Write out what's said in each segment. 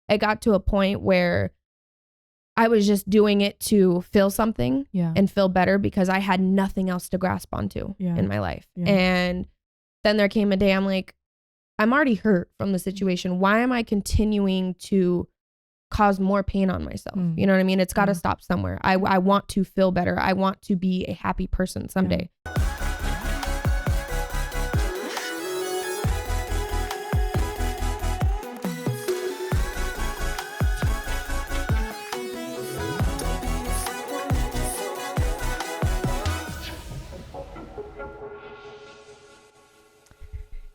it got to a point where I was just doing it to feel something and feel better because I had nothing else to grasp onto in my life. And then there came a day I'm like, I'm already hurt from the situation. Why am I continuing to cause more pain on myself? You know what I mean? It's got to stop somewhere. I want to feel better. I want to be a happy person someday.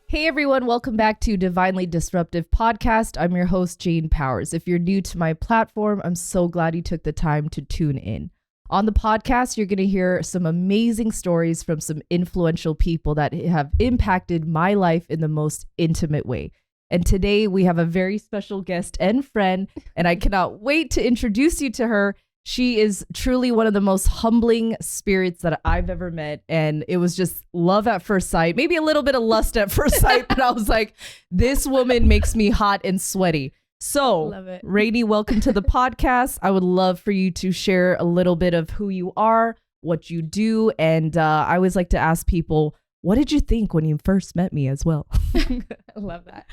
Hey everyone, welcome back to Divinely Disruptive podcast. I'm your host, Jane Powers. If you're new to my platform, I'm so glad you took the time to tune in. On the podcast, you're going to hear some amazing stories from some influential people that have impacted my life in the most intimate way. And today we have a very special guest and friend, and I cannot wait to introduce you to her. She is truly one of the most humbling spirits that I've ever met. And it was just love at first sight, maybe a little bit of lust at first sight. But I was like, this woman makes me hot and sweaty. So Rayne, welcome to the podcast. I would love for you to share a little bit of who you are, what you do. And I always like to ask people, what did you think when you first met me as well? I love that.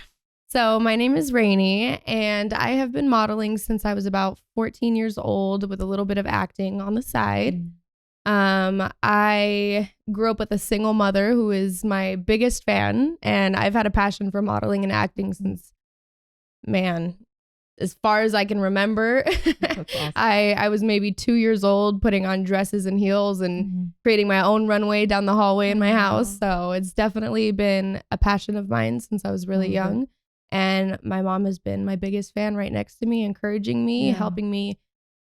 So my name is Rayne, and I have been modeling since I was about 14 years old with a little bit of acting on the side. I grew up with a single mother who is my biggest fan, and I've had a passion for modeling and acting since, as far as I can remember. That's awesome. I was maybe 2 years old putting on dresses and heels and creating my own runway down the hallway in my house. So it's definitely been a passion of mine since I was really young. And my mom has been my biggest fan, right next to me, encouraging me, helping me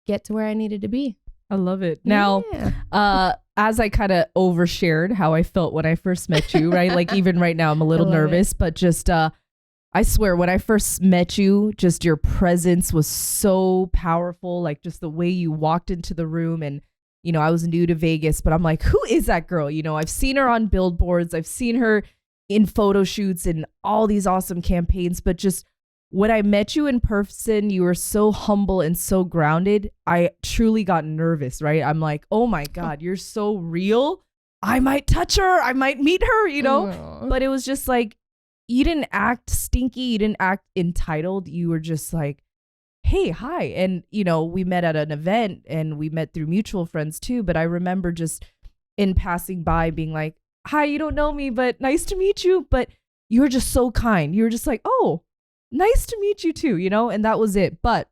get to where I needed to be. I love it. Now, as I kind of overshared how I felt when I first met you, right? Like even right now, I'm a little nervous, but just, I swear when I first met you, just your presence was so powerful. Like just the way you walked into the room, and, you know, I was new to Vegas, but I'm like, who is that girl? You know, I've seen her on billboards. I've seen her in photo shoots and all these awesome campaigns, but just when I met you in person, you were so humble and so grounded. I truly got nervous, right? I'm like, oh my God, you're so real. I might touch her. I might meet her, you know? Aww. But it was just like, you didn't act stinky. You didn't act entitled. You were just like, hey, hi. And, you know, we met at an event and we met through mutual friends too. But I remember just in passing by being like, hi, you don't know me, but nice to meet you. But you were just so kind. You were just like, oh, nice to meet you too, you know? And that was it. But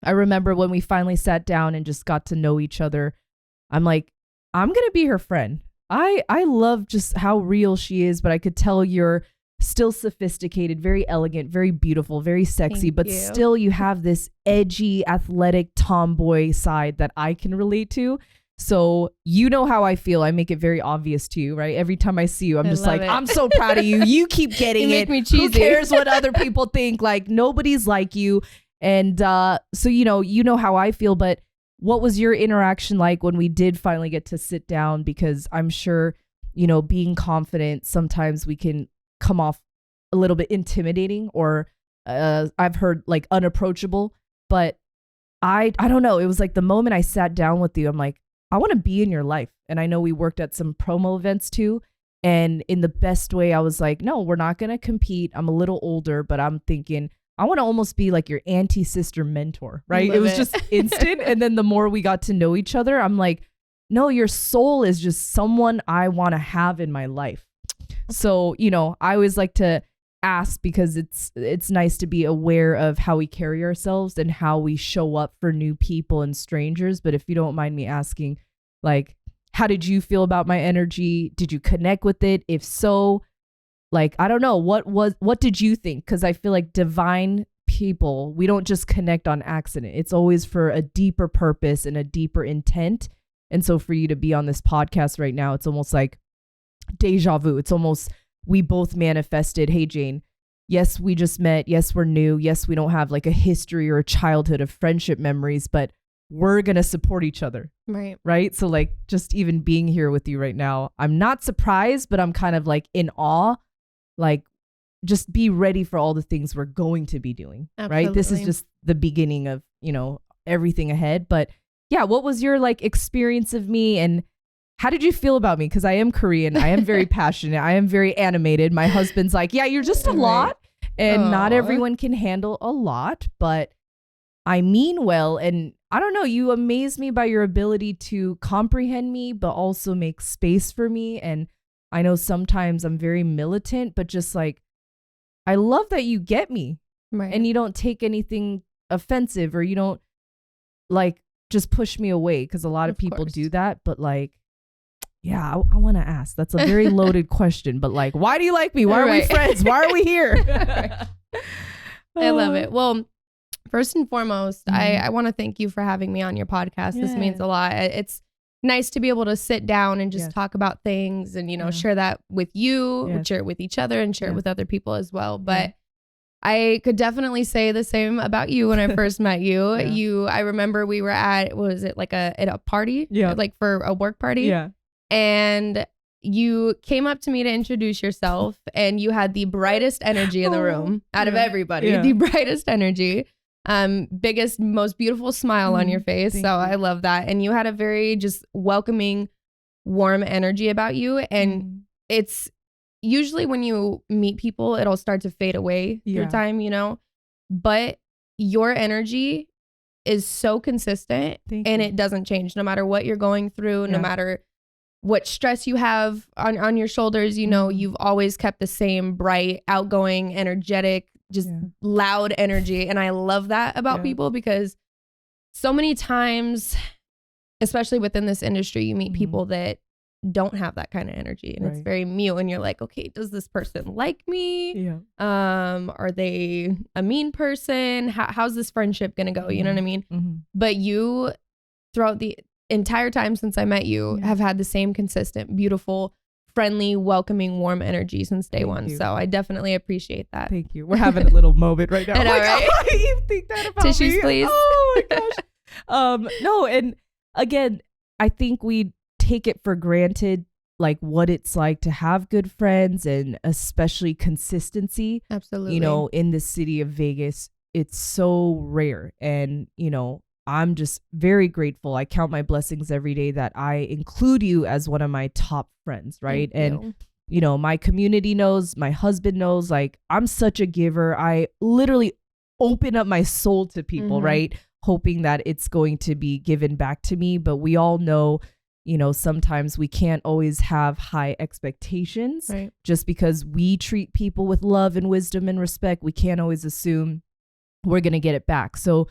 I remember when we finally sat down and just got to know each other, I'm like, I'm going to be her friend. I love just how real she is, but I could tell you're still sophisticated, very elegant, very beautiful, very sexy, but still you have this edgy, athletic tomboy side that I can relate to. So you know how I feel. I make it very obvious to you, right? Every time I see you, I'm just like, I'm so proud of you. You keep getting it. Who cares what other people think? Like nobody's like you. And so, you know how I feel. But what was your interaction like when we did finally get to sit down? Because I'm sure, you know, being confident, sometimes we can come off a little bit intimidating or I've heard like unapproachable. But I don't know. It was like the moment I sat down with you, I'm like, I want to be in your life. And I know we worked at some promo events too. And in the best way, I was like, no, we're not going to compete. I'm a little older, but I'm thinking I want to almost be like your auntie sister mentor, right? It was just instant. And then the more we got to know each other, I'm like, no, your soul is just someone I want to have in my life. So, you know, I always like to ask because it's nice to be aware of how we carry ourselves and how we show up for new people and strangers. But if you don't mind me asking, like, how did you feel about my energy? Did you connect with it? If so, like, I don't know, what did you think? Because I feel like divine people, we don't just connect on accident. It's always for a deeper purpose and a deeper intent. And so for you to be on this podcast right now, it's almost like deja vu. It's almost we both manifested, hey, Jane, yes, we just met. Yes, we're new. Yes, we don't have like a history or a childhood of friendship memories, but we're going to support each other. Right. Right. So like just even being here with you right now, I'm not surprised, but I'm kind of like in awe. Like just be ready for all the things we're going to be doing. Absolutely. Right? This is just the beginning of, everything ahead. But yeah, what was your like experience of me, and how did you feel about me? Because I am Korean. I am very passionate. I am very animated. My husband's like, yeah, you're just a lot. And not everyone can handle a lot, but I mean well. And I don't know, you amaze me by your ability to comprehend me, but also make space for me. And I know sometimes I'm very militant, but just like, I love that you get me. Right. And you don't take anything offensive, or you don't like just push me away, because a lot of people do that. But like, yeah, I want to ask. That's a very loaded question, but like, why do you like me? Why are we friends? Why are we here? I love it. Well, first and foremost, I want to thank you for having me on your podcast. This means a lot. It's nice to be able to sit down and just talk about things and, share that with you, share it with each other, and share it with other people as well. But I could definitely say the same about you when I first met you. I remember we were at a party? Yeah. Like for a work party? Yeah. And you came up to me to introduce yourself, and you had the brightest energy in the room out of everybody, the brightest energy, biggest, most beautiful smile on your face. So I love that. And you had a very just welcoming, warm energy about you. And it's usually when you meet people, it'll start to fade away through time, but your energy is so consistent and it doesn't change no matter what you're going through, no matter what stress you have on your shoulders. You've always kept the same bright, outgoing, energetic, just loud energy. And I love that about people, because so many times, especially within this industry, you meet people that don't have that kind of energy, and it's very mute, and you're like, okay, does this person like me? Are they a mean person? How's this friendship gonna go? You know what I mean? But you, throughout the entire time since I met you, have had the same consistent, beautiful, friendly, welcoming, warm energy since day one. So I definitely appreciate that. Thank you. We're having a little moment right now. I know, right? Oh, you think that about tissues, me? Please. Oh my gosh. No, and again, I think we take it for granted, like what it's like to have good friends, and especially consistency. Absolutely. In the city of Vegas, it's so rare. And, I'm just very grateful. I count my blessings every day that I include you as one of my top friends, right? And my community knows, my husband knows, like, I'm such a giver. I literally open up my soul to people, right? Hoping that it's going to be given back to me. But we all know, sometimes we can't always have high expectations, right? Just because we treat people with love and wisdom and respect, we can't always assume we're going to get it back. So,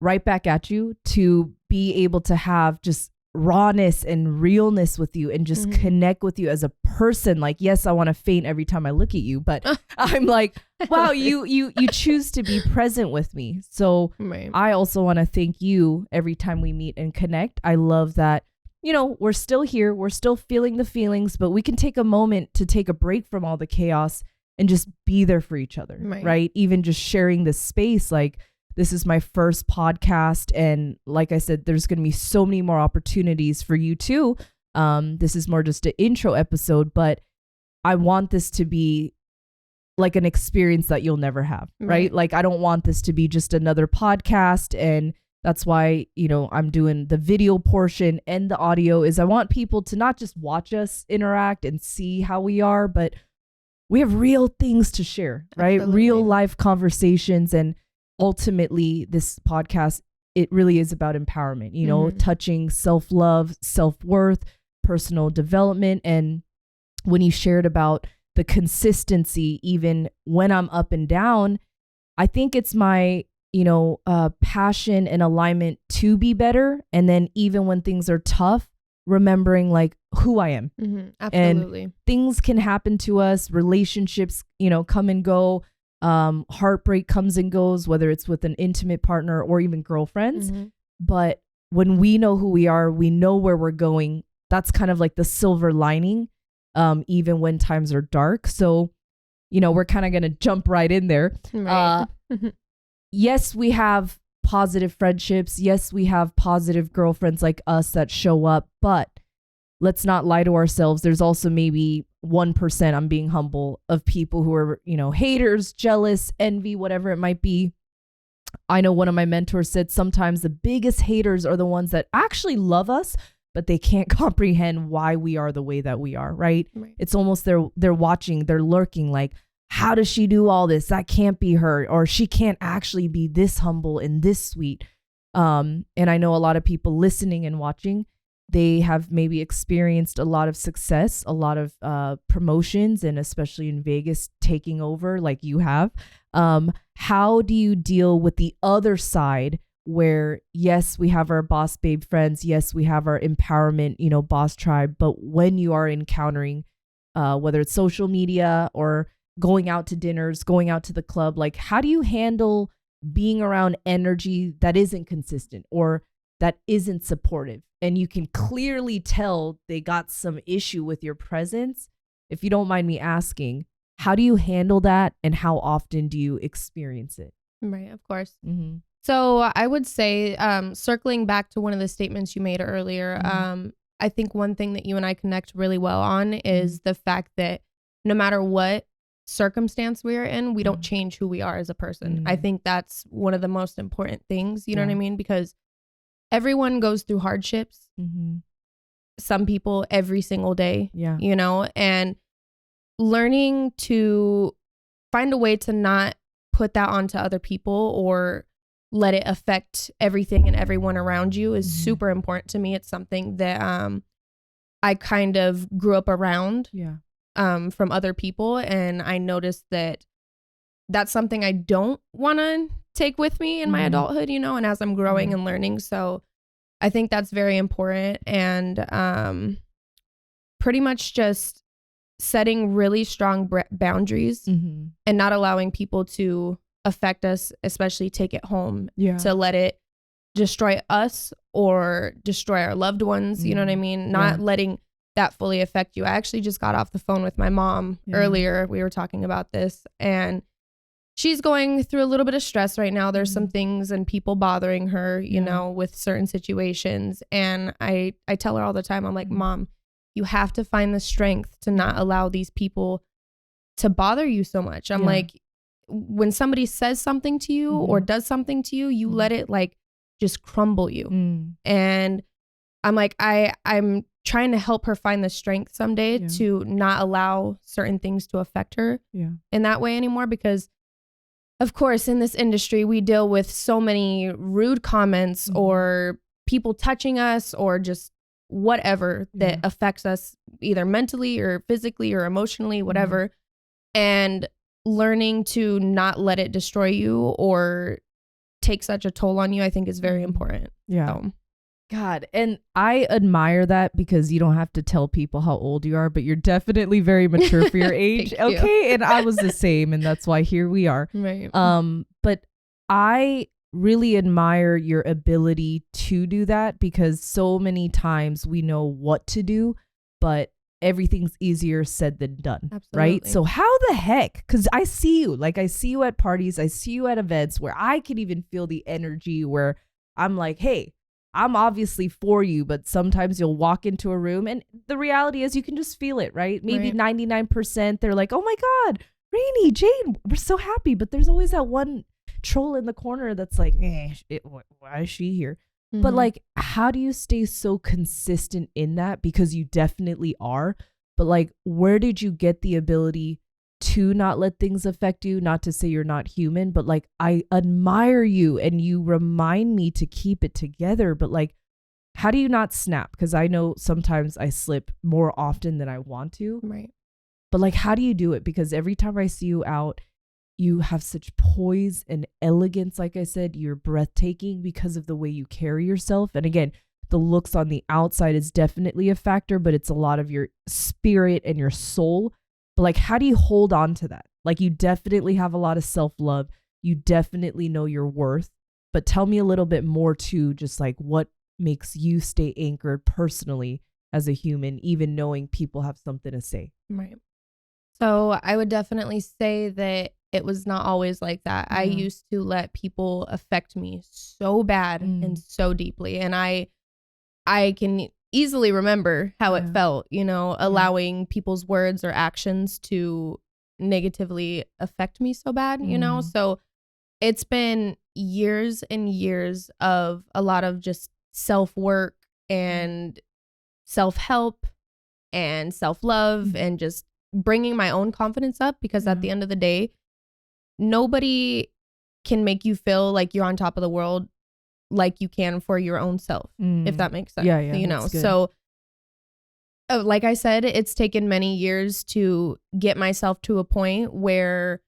right back at you, to be able to have just rawness and realness with you, and just connect with you as a person. Like, yes, I want to faint every time I look at you, but I'm like, wow, you choose to be present with me. So I also want to thank you every time we meet and connect. I love that, we're still here, we're still feeling the feelings, but we can take a moment to take a break from all the chaos and just be there for each other, right? Even just sharing this space, like, this is my first podcast. And like I said, there's going to be so many more opportunities for you too. This is more just an intro episode, but I want this to be like an experience that you'll never have, right? Like, I don't want this to be just another podcast. And that's why, I'm doing the video portion and the audio, is I want people to not just watch us interact and see how we are, but we have real things to share, right? Absolutely. Real life conversations. And ultimately, this podcast, it really is about empowerment, touching self-love, self-worth, personal development. And when you shared about the consistency, even when I'm up and down, I think it's my, passion and alignment to be better. And then even when things are tough, remembering like who I am. Absolutely. And things can happen to us, relationships, come and go. Heartbreak comes and goes, whether it's with an intimate partner or even girlfriends. But when we know who we are, we know where we're going. That's kind of like the silver lining, even when times are dark. So, we're kind of going to jump right in there. Right. Yes, we have positive friendships. Yes, we have positive girlfriends like us that show up, but let's not lie to ourselves. There's also maybe 1%, I'm being humble, of people who are, haters, jealous, envy, whatever it might be. I know one of my mentors said sometimes the biggest haters are the ones that actually love us, but they can't comprehend why we are the way that we are, right? It's almost they're watching, they're lurking like, how does she do all this? That can't be her, or she can't actually be this humble and this sweet. And I know a lot of people listening and watching, they have maybe experienced a lot of success, a lot of promotions, and especially in Vegas, taking over like you have. How do you deal with the other side where, yes, we have our boss babe friends, yes, we have our empowerment, boss tribe, but when you are encountering, whether it's social media or going out to dinners, going out to the club, like how do you handle being around energy that isn't consistent or that isn't supportive? And you can clearly tell they got some issue with your presence. If you don't mind me asking, how do you handle that and how often do you experience it? Right, of course. Mm-hmm. So I would say, circling back to one of the statements you made earlier, I think one thing that you and I connect really well on is the fact that no matter what circumstance we're in, we don't change who we are as a person. I think that's one of the most important things, you know what I mean? Because everyone goes through hardships. Some people every single day, and learning to find a way to not put that onto other people or let it affect everything and everyone around you is super important to me. It's something that I kind of grew up around from other people, and I noticed that that's something I don't want to take with me in my adulthood, and as I'm growing and learning. So I think that's very important, and pretty much just setting really strong boundaries and not allowing people to affect us, especially take it home, to let it destroy us or destroy our loved ones. You know what I mean? Not letting that fully affect you. I actually just got off the phone with my mom earlier. We were talking about this, and she's going through a little bit of stress right now. There's some things and people bothering her, you know, with certain situations. And I tell her all the time, I'm like, Mom, you have to find the strength to not allow these people to bother you so much. I'm like, when somebody says something to you or does something to you, you let it like just crumble you. And I'm like, I'm trying to help her find the strength someday to not allow certain things to affect her in that way anymore. Because of course, in this industry, we deal with so many rude comments or people touching us or just whatever that affects us either mentally or physically or emotionally, whatever. And learning to not let it destroy you or take such a toll on you, I think is very important. God, and I admire that because you don't have to tell people how old you are, but you're definitely very mature for your age. Okay. And I was the same, and that's why here we are. Right. But I really admire your ability to do that, because so many times we know what to do, but everything's easier said than done. Absolutely. Right? So how the heck? Because I see you at parties, I see you at events where I can even feel the energy where I'm like, hey, I'm obviously for you, but sometimes you'll walk into a room and the reality is you can just feel it, right? Maybe 99% they're like, oh my God, Rayne, Jane, we're so happy. But there's always that one troll in the corner that's like, why is she here? But like, how do you stay so consistent in that? Because you definitely are. But like, where did you get the ability to not let things affect you? Not to say you're not human, but like, I admire you and you remind me to keep it together. But like, how do you not snap? Because I know sometimes I slip more often than I want to. Right. But like, how do you do it? Because every time I see you out, you have such poise and elegance. Like I said, you're breathtaking because of the way you carry yourself. And again, the looks on the outside is definitely a factor, but it's a lot of your spirit and your soul. But like, how do you hold on to that? Like, you definitely have a lot of self-love. You definitely know your worth. But tell me a little bit more too, just like what makes you stay anchored personally as a human, even knowing people have something to say. Right. So I would definitely say that it was not always like that. I used to let people affect me so bad and so deeply. And I can easily remember how it felt, you know, allowing people's words or actions to negatively affect me so bad, you know? So it's been years and years of a lot of just self-work and self-help and self-love and just bringing my own confidence up, because at the end of the day, nobody can make you feel like you're on top of the world like you can for your own self, if that makes sense. You know, so like I said, it's taken many years to get myself to a point where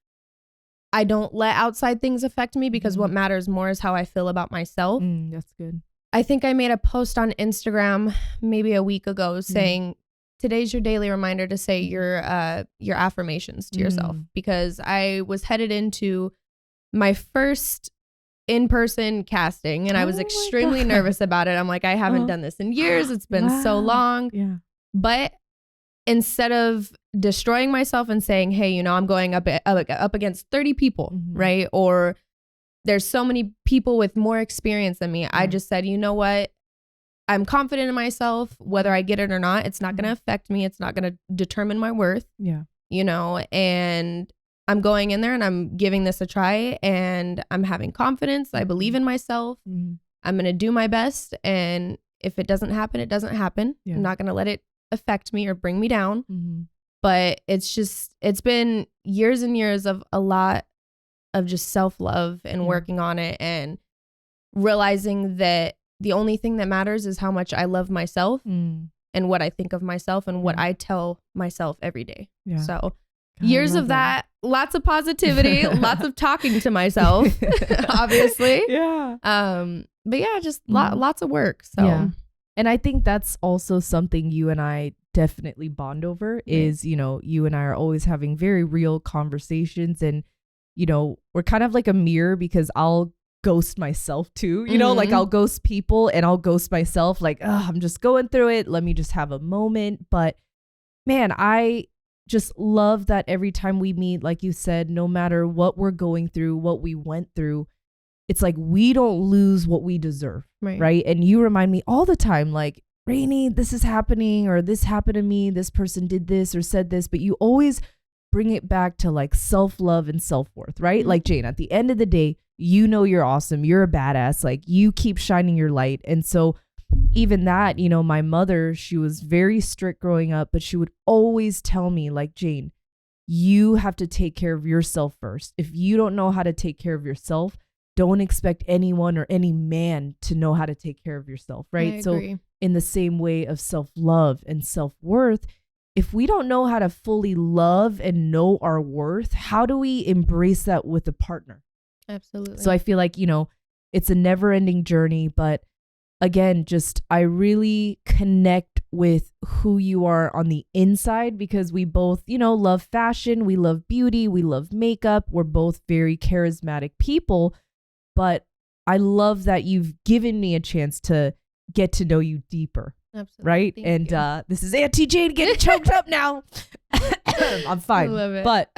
I don't let outside things affect me, because what matters more is how I feel about myself. That's good. I think I made a post on Instagram maybe a week ago saying, today's your daily reminder to say your affirmations to yourself, because I was headed into my first in-person casting and I was extremely nervous about it. I'm like, I haven't done this in years. It's been so long. But instead of destroying myself and saying, hey, you know, I'm going up against 30 people, right? Or there's so many people with more experience than me. I just said, you know what? I'm confident in myself, whether I get it or not. It's not going to affect me. It's not going to determine my worth. You know, and I'm going in there and I'm giving this a try and I'm having confidence. I believe in myself. I'm going to do my best. And if it doesn't happen, it doesn't happen. I'm not going to let it affect me or bring me down. But it's been years and years of a lot of just self-love and working on it and realizing that the only thing that matters is how much I love myself and what I think of myself and what I tell myself every day. So years of that, lots of positivity, lots of talking to myself, obviously. But yeah, just lots of work. So, and I think that's also something you and I definitely bond over is, you know, you and I are always having very real conversations, and, you know, we're kind of like a mirror, because I'll ghost myself too, you know, like I'll ghost people and I'll ghost myself, like, oh, I'm just going through it. Let me just have a moment. But man, I just love that every time we meet, like you said, no matter what we're going through, what we went through, it's like we don't lose what we deserve, right? And you remind me all the time, like, Rayne, this is happening, or this happened to me, this person did this or said this, but you always bring it back to like self-love and self-worth, right? Like, Jane, at the end of the day, you know you're awesome, you're a badass, like you keep shining your light. And so even that, you know, my mother, she was very strict growing up, but she would always tell me, like, Jane, you have to take care of yourself first. If you don't know how to take care of yourself, don't expect anyone or any man to know how to take care of yourself, right? So in the same way of self-love and self-worth, if we don't know how to fully love and know our worth, how do we embrace that with a partner? Absolutely. So I feel like, you know, it's a never-ending journey, but again, just I really connect with who you are on the inside, because we both, you know, love fashion, we love beauty, we love makeup. We're both very charismatic people, but I love that you've given me a chance to get to know you deeper. Absolutely. Right? Thank you. This is Auntie Jane getting choked up now. I'm fine. I love it. But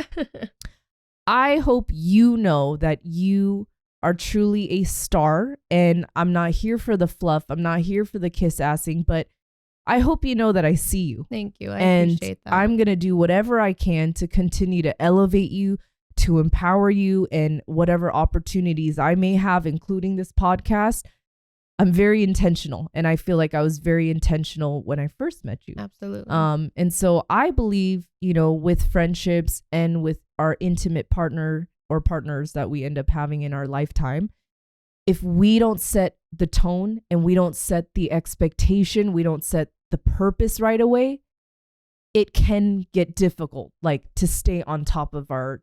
I hope you know that you are truly a star, and I'm not here for the fluff. I'm not here for the kiss assing, but I hope you know that I see you. Thank you. I appreciate that. I'm going to do whatever I can to continue to elevate you, to empower you, and whatever opportunities I may have, including this podcast. I'm very intentional, and I feel like I was very intentional when I first met you. Absolutely. And so I believe, you know, with friendships and with our intimate partner or partners that we end up having in our lifetime, if we don't set the tone and we don't set the expectation, we don't set the purpose right away, it can get difficult, like, to stay on top of our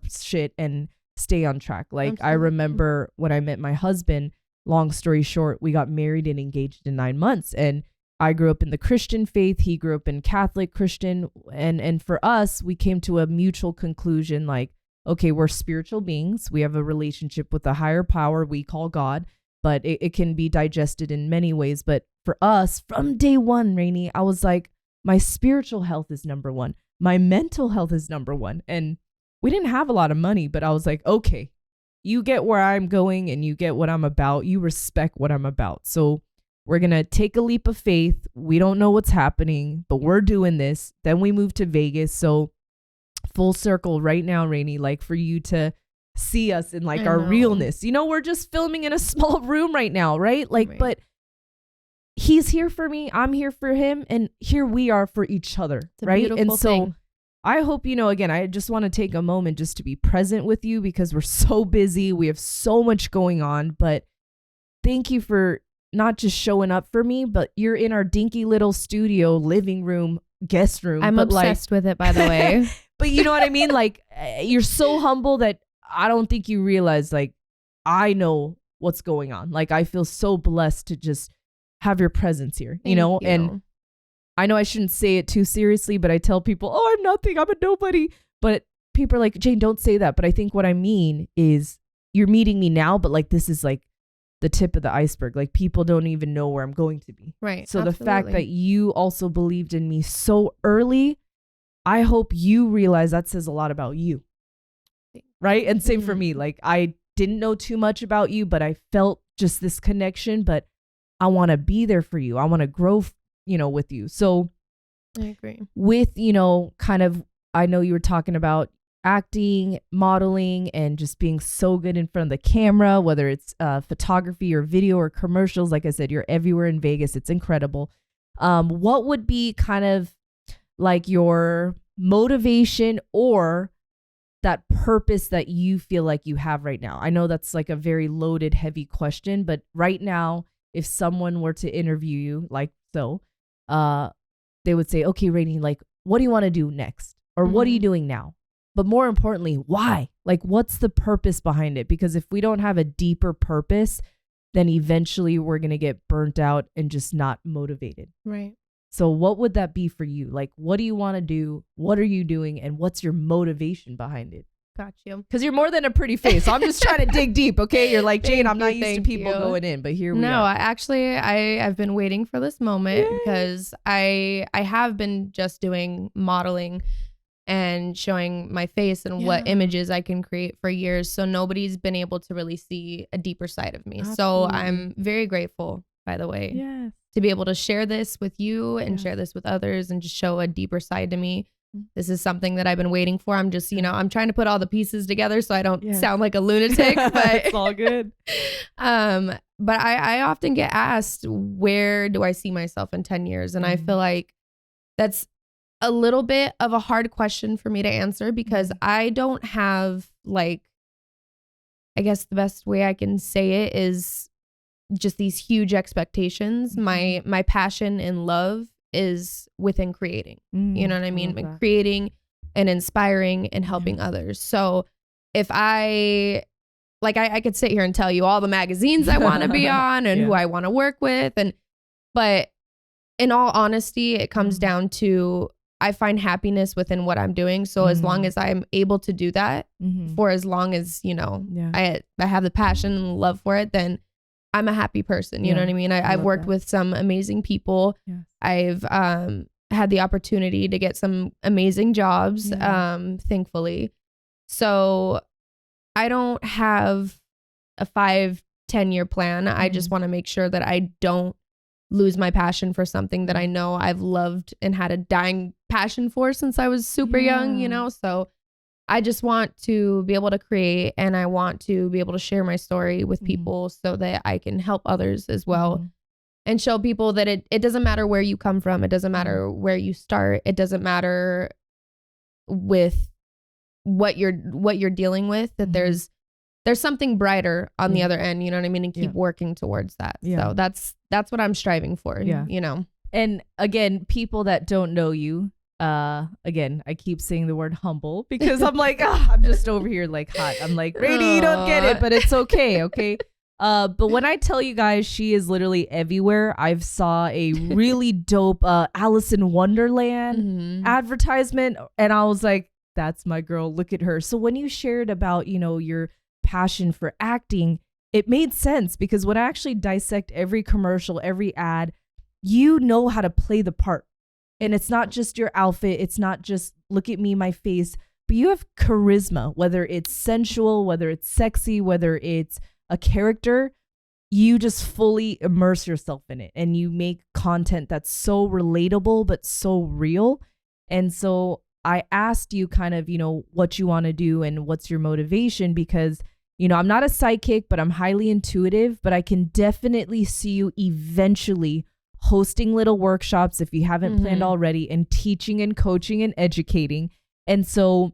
shit and stay on track. Like, absolutely. I remember when I met my husband, long story short, we got married and engaged in 9 months, and I grew up in the Christian faith. He grew up in Catholic Christian. And for us, we came to a mutual conclusion, like, okay, we're spiritual beings. We have a relationship with a higher power we call God, but it can be digested in many ways. But for us, from day one, Rayne, I was like, my spiritual health is number one. My mental health is number one. And we didn't have a lot of money, but I was like, okay, you get where I'm going and you get what I'm about. You respect what I'm about. So We're going to take a leap of faith. We don't know what's happening, but we're doing this. Then we moved to Vegas. So full circle right now, Rayne, like for you to see us in like our realness. You know, we're just filming in a small room right now, right? Like, but he's here for me. I'm here for him. And here we are for each other, right? And so thing. I hope, you know, again, I just want to take a moment just to be present with you because we're so busy. We have so much going on, but thank you for not just showing up for me, but you're in our dinky little studio, living room, guest room. I'm obsessed with it, by the way. But you know what I mean? Like, you're so humble that I don't think you realize, like, I know what's going on. Like, I feel so blessed to just have your presence here, you know? And I know I shouldn't say it too seriously, but I tell people, oh, I'm nothing. I'm a nobody. But people are like, Jane, don't say that. But I think what I mean is you're meeting me now, but like, this is like the tip of the iceberg. Like, people don't even know where I'm going to be. Right. So absolutely. The fact that you also believed in me so early, I hope you realize that says a lot about you. Right. And same for me. Like, I didn't know too much about you, but I felt just this connection, but I want to be there for you. I want to grow, you know, with you. So I agree with, you know, kind of, I know you were talking about acting, modeling, and just being so good in front of the camera, whether it's photography or video or commercials. Like I said, you're everywhere in Vegas. It's incredible. What would be kind of like your motivation or that purpose that you feel like you have right now? I know that's like a very loaded, heavy question, but right now, if someone were to interview you like so, they would say, okay, Rayne, like, what do you want to do next? Or what are you doing now? But more importantly, why? Like, what's the purpose behind it? Because if we don't have a deeper purpose, then eventually we're going to get burnt out and just not motivated. Right. So what would that be for you? Like, what do you want to do? What are you doing? And what's your motivation behind it? Got you. Because you're more than a pretty face. So I'm just trying to dig deep. Okay. You're like, Jane, I'm not used to people going in, but here we are. No, I've been waiting for this moment because I have been just doing modeling and showing my face and what images I can create for years. So nobody's been able to really see a deeper side of me. Absolutely. So I'm very grateful, by the way, to be able to share this with you and share this with others and just show a deeper side to me. This is something that I've been waiting for. I'm just, you know, I'm trying to put all the pieces together so I don't sound like a lunatic, but it's all good. But I often get asked, where do I see myself in 10 years? And I feel like that's a little bit of a hard question for me to answer because I don't have, like, I guess the best way I can say it is just these huge expectations. My passion and love is within creating. You know what I mean? And creating and inspiring and helping others. So if I could sit here and tell you all the magazines I want to be on and who I want to work with, but in all honesty, it comes down to I find happiness within what I'm doing. So as long as I'm able to do that for as long as, you know, I have the passion and love for it, then I'm a happy person. You know what I mean? I've worked with some amazing people. I've had the opportunity to get some amazing jobs, thankfully. So I don't have a 5-10 year plan. I just want to make sure that I don't lose my passion for something that I know I've loved and had a dying passion for since I was super young, you know? So I just want to be able to create, and I want to be able to share my story with people so that I can help others as well and show people that it doesn't matter where you come from. It doesn't matter where you start. It doesn't matter with what you're dealing with, that there's something brighter on the other end, you know what I mean? And keep working towards that. So that's what I'm striving for, you know? And again, people that don't know you, again, I keep saying the word humble because I'm like, I'm just over here like hot. I'm like, Rayne, you don't get it, but it's okay. Okay. But when I tell you guys, she is literally everywhere. I've saw a really dope Alice in Wonderland advertisement, and I was like, that's my girl. Look at her. So when you shared about, you know, your passion for acting, it made sense because when I actually dissect every commercial, every ad, you know how to play the part. And it's not just your outfit. It's not just look at me, my face, but you have charisma, whether it's sensual, whether it's sexy, whether it's a character. you just fully immerse yourself in it and you make content that's so relatable but so real. And so I asked you kind of, what you want to do and what's your motivation, because, I'm not a psychic, but I'm highly intuitive, but I can definitely see you eventually hosting little workshops if you haven't planned already, and teaching and coaching and educating. And so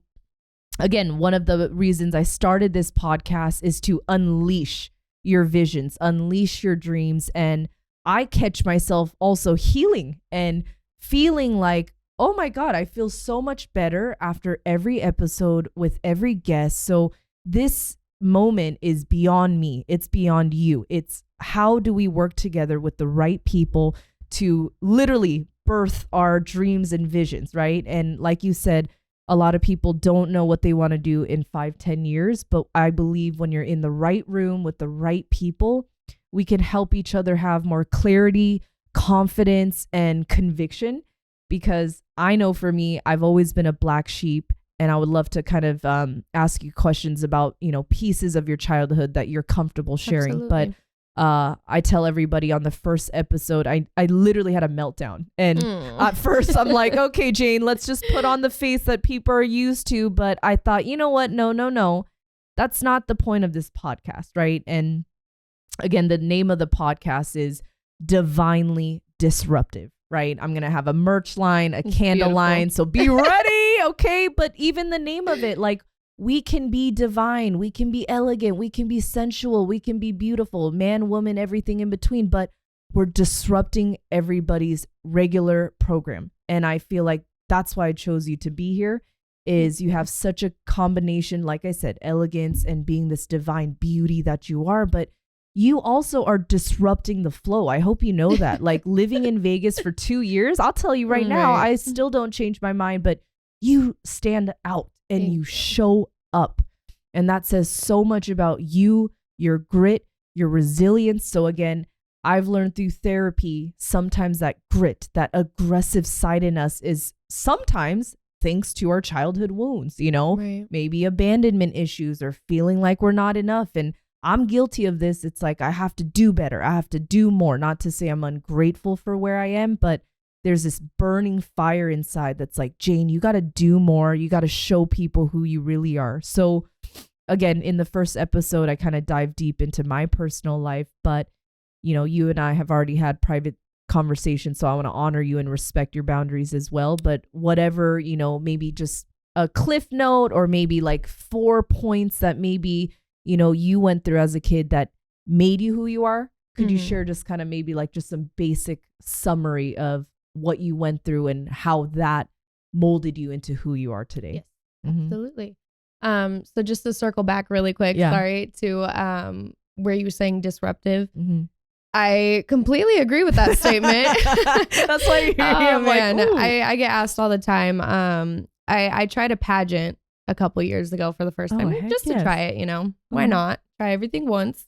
again, one of the reasons I started this podcast is to unleash your visions, unleash your dreams. And I catch myself also healing and feeling like, oh my God, I feel so much better after every episode with every guest. So this moment is beyond me. It's beyond you. It's how do we work together with the right people to literally birth our dreams and visions, right? And like you said, a lot of people don't know what they want to do in 5-10 years, but I believe when you're in the right room with the right people, we can help each other have more clarity, confidence, and conviction. Because I know for me, I've always been a black sheep, and I would love to kind of ask you questions about, pieces of your childhood that you're comfortable sharing. Absolutely. But I tell everybody on the first episode, I literally had a meltdown. And at first I'm like, okay, Jane, let's just put on the face that people are used to. But I thought, you know what? No. That's not the point of this podcast, right? And again, the name of the podcast is Divinely Disruptive, right? I'm going to have a merch line, a candle line. So be ready, okay? But even the name of it, like, we can be divine, we can be elegant, we can be sensual, we can be beautiful, man, woman, everything in between, but we're disrupting everybody's regular program. And I feel like that's why I chose you to be here, is you have such a combination, like I said, elegance and being this divine beauty that you are, but you also are disrupting the flow. I hope you know that. Like, living in Vegas for 2 years, I'll tell you right now, I still don't change my mind, but you stand out and you show up. And that says so much about you, your grit, your resilience. So again, I've learned through therapy, sometimes that grit, that aggressive side in us is sometimes thanks to our childhood wounds, maybe abandonment issues or feeling like we're not enough. And I'm guilty of this. It's like, I have to do better. I have to do more. Not to say I'm ungrateful for where I am, but there's this burning fire inside that's like, Jane, you got to do more. You got to show people who you really are. So again, in the first episode, I kind of dive deep into my personal life, but you and I have already had private conversations. So I want to honor you and respect your boundaries as well. But whatever, maybe just a cliff note, or maybe like 4 points that maybe, you went through as a kid that made you who you are. Could you share just kind of maybe like just some basic summary of what you went through and how that molded you into who you are today? Yes, absolutely. So just to circle back really quick, sorry, to where you were saying disruptive. I completely agree with that statement. That's why you're here. Oh, man. Like, I get asked all the time. I tried a pageant a couple years ago for the first time, just to try it, why not try everything once?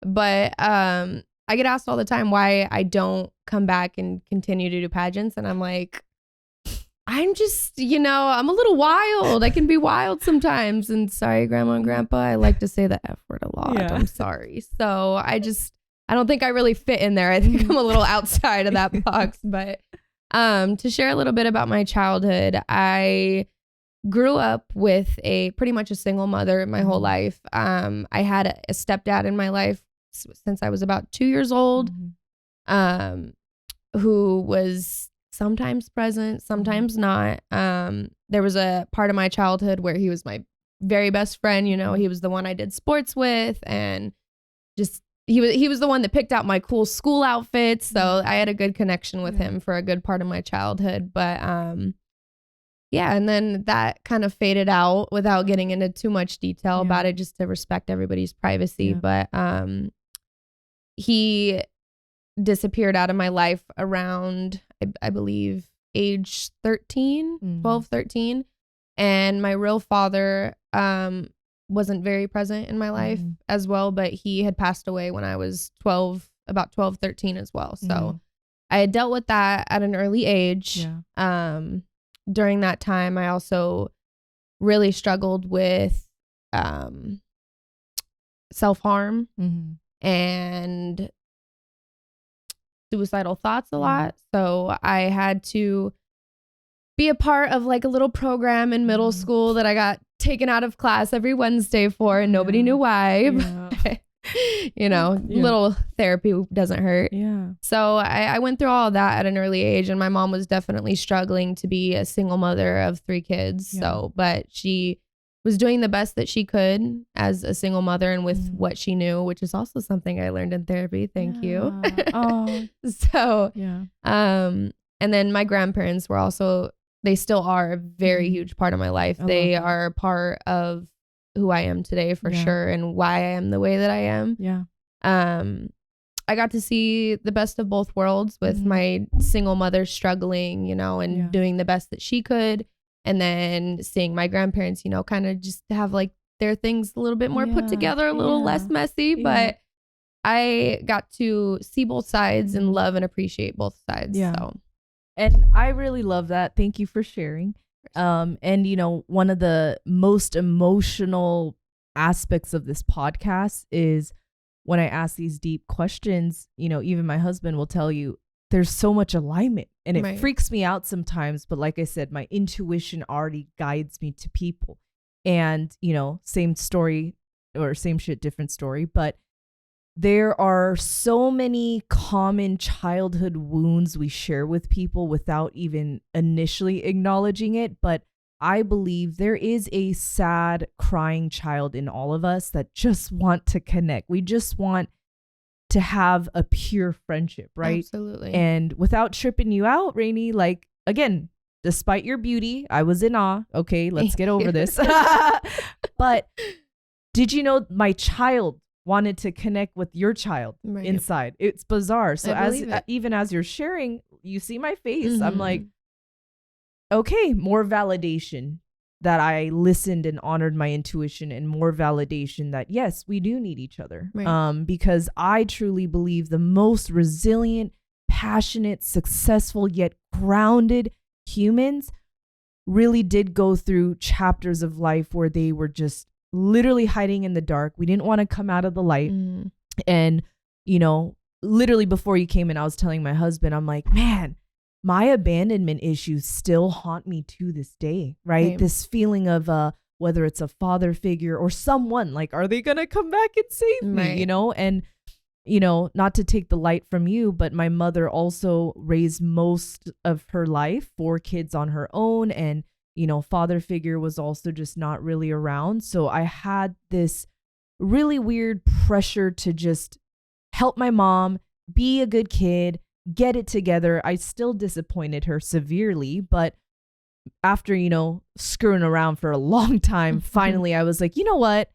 But I get asked all the time why I don't come back and continue to do pageants. And I'm like, I'm just, I'm a little wild. I can be wild sometimes. And sorry, Grandma and Grandpa, I like to say the F word a lot. I'm sorry. So I don't think I really fit in there. I think I'm a little outside of that box. But to share a little bit about my childhood, I grew up with pretty much a single mother my whole life. I had a stepdad in my life since I was about 2 years old, who was sometimes present, sometimes not. There was a part of my childhood where he was my very best friend. He was the one I did sports with, and just he was the one that picked out my cool school outfits. So I had a good connection with him for a good part of my childhood. But and then that kind of faded out without getting into too much detail about it, just to respect everybody's privacy. But he disappeared out of my life around, I believe, age 12, 13. And my real father wasn't very present in my life as well, but he had passed away when I was about 12, 13 as well. So I had dealt with that at an early age. During that time, I also really struggled with self-harm. and suicidal thoughts a lot. So I had to be a part of like a little program in middle school that I got taken out of class every Wednesday for, and nobody knew why. Little therapy doesn't hurt. So I went through all of that at an early age, and my mom was definitely struggling to be a single mother of 3 kids. So, but she was doing the best that she could as a single mother and with what she knew, which is also something I learned in therapy. Thank you. So, and then my grandparents were also, they still are a very huge part of my life. They are a part of who I am today for sure, and why I am the way that I am. I got to see the best of both worlds with my single mother struggling, and doing the best that she could. And then seeing my grandparents, kind of just have like their things a little bit more put together, a little less messy. But I got to see both sides and love and appreciate both sides. So. And I really love that. Thank you for sharing. And one of the most emotional aspects of this podcast is when I ask these deep questions, even my husband will tell you there's so much alignment, and it freaks me out sometimes. But like I said, my intuition already guides me to people, and, same story or same shit, different story. But there are so many common childhood wounds we share with people without even initially acknowledging it. But I believe there is a sad, crying child in all of us that just want to connect. We just want to have a pure friendship, right? Absolutely. And without tripping you out, Rayne, like, again, despite your beauty, I was in awe. Okay, let's get over this. But did you know my child wanted to connect with your child inside? It's bizarre. So even as you're sharing, you see my face. I'm like, okay, more validation that I listened and honored my intuition, and more validation that yes, we do need each other. Because I truly believe the most resilient, passionate, successful, yet grounded humans really did go through chapters of life where they were just literally hiding in the dark. We didn't want to come out of the light. And, literally before you came in, I was telling my husband, I'm like, man, my abandonment issues still haunt me to this day, right? This feeling of whether it's a father figure or someone, like, are they going to come back and save me, And, not to take the light from you, but my mother also raised most of her life 4 kids on her own. And, father figure was also just not really around. So I had this really weird pressure to just help my mom, be a good kid, get it together. I still disappointed her severely, but after, screwing around for a long time, finally I was like, you know what?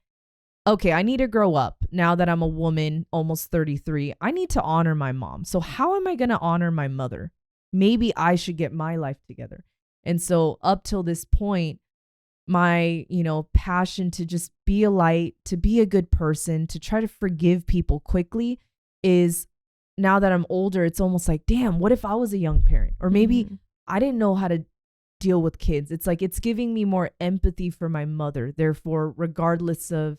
Okay, I need to grow up. Now that I'm a woman, almost 33, I need to honor my mom. So how am I going to honor my mother? Maybe I should get my life together. And so up till this point, my, passion to just be a light, to be a good person, to try to forgive people quickly is, now that I'm older, it's almost like, damn, what if I was a young parent? Or maybe I didn't know how to deal with kids. It's like, it's giving me more empathy for my mother. Therefore, regardless of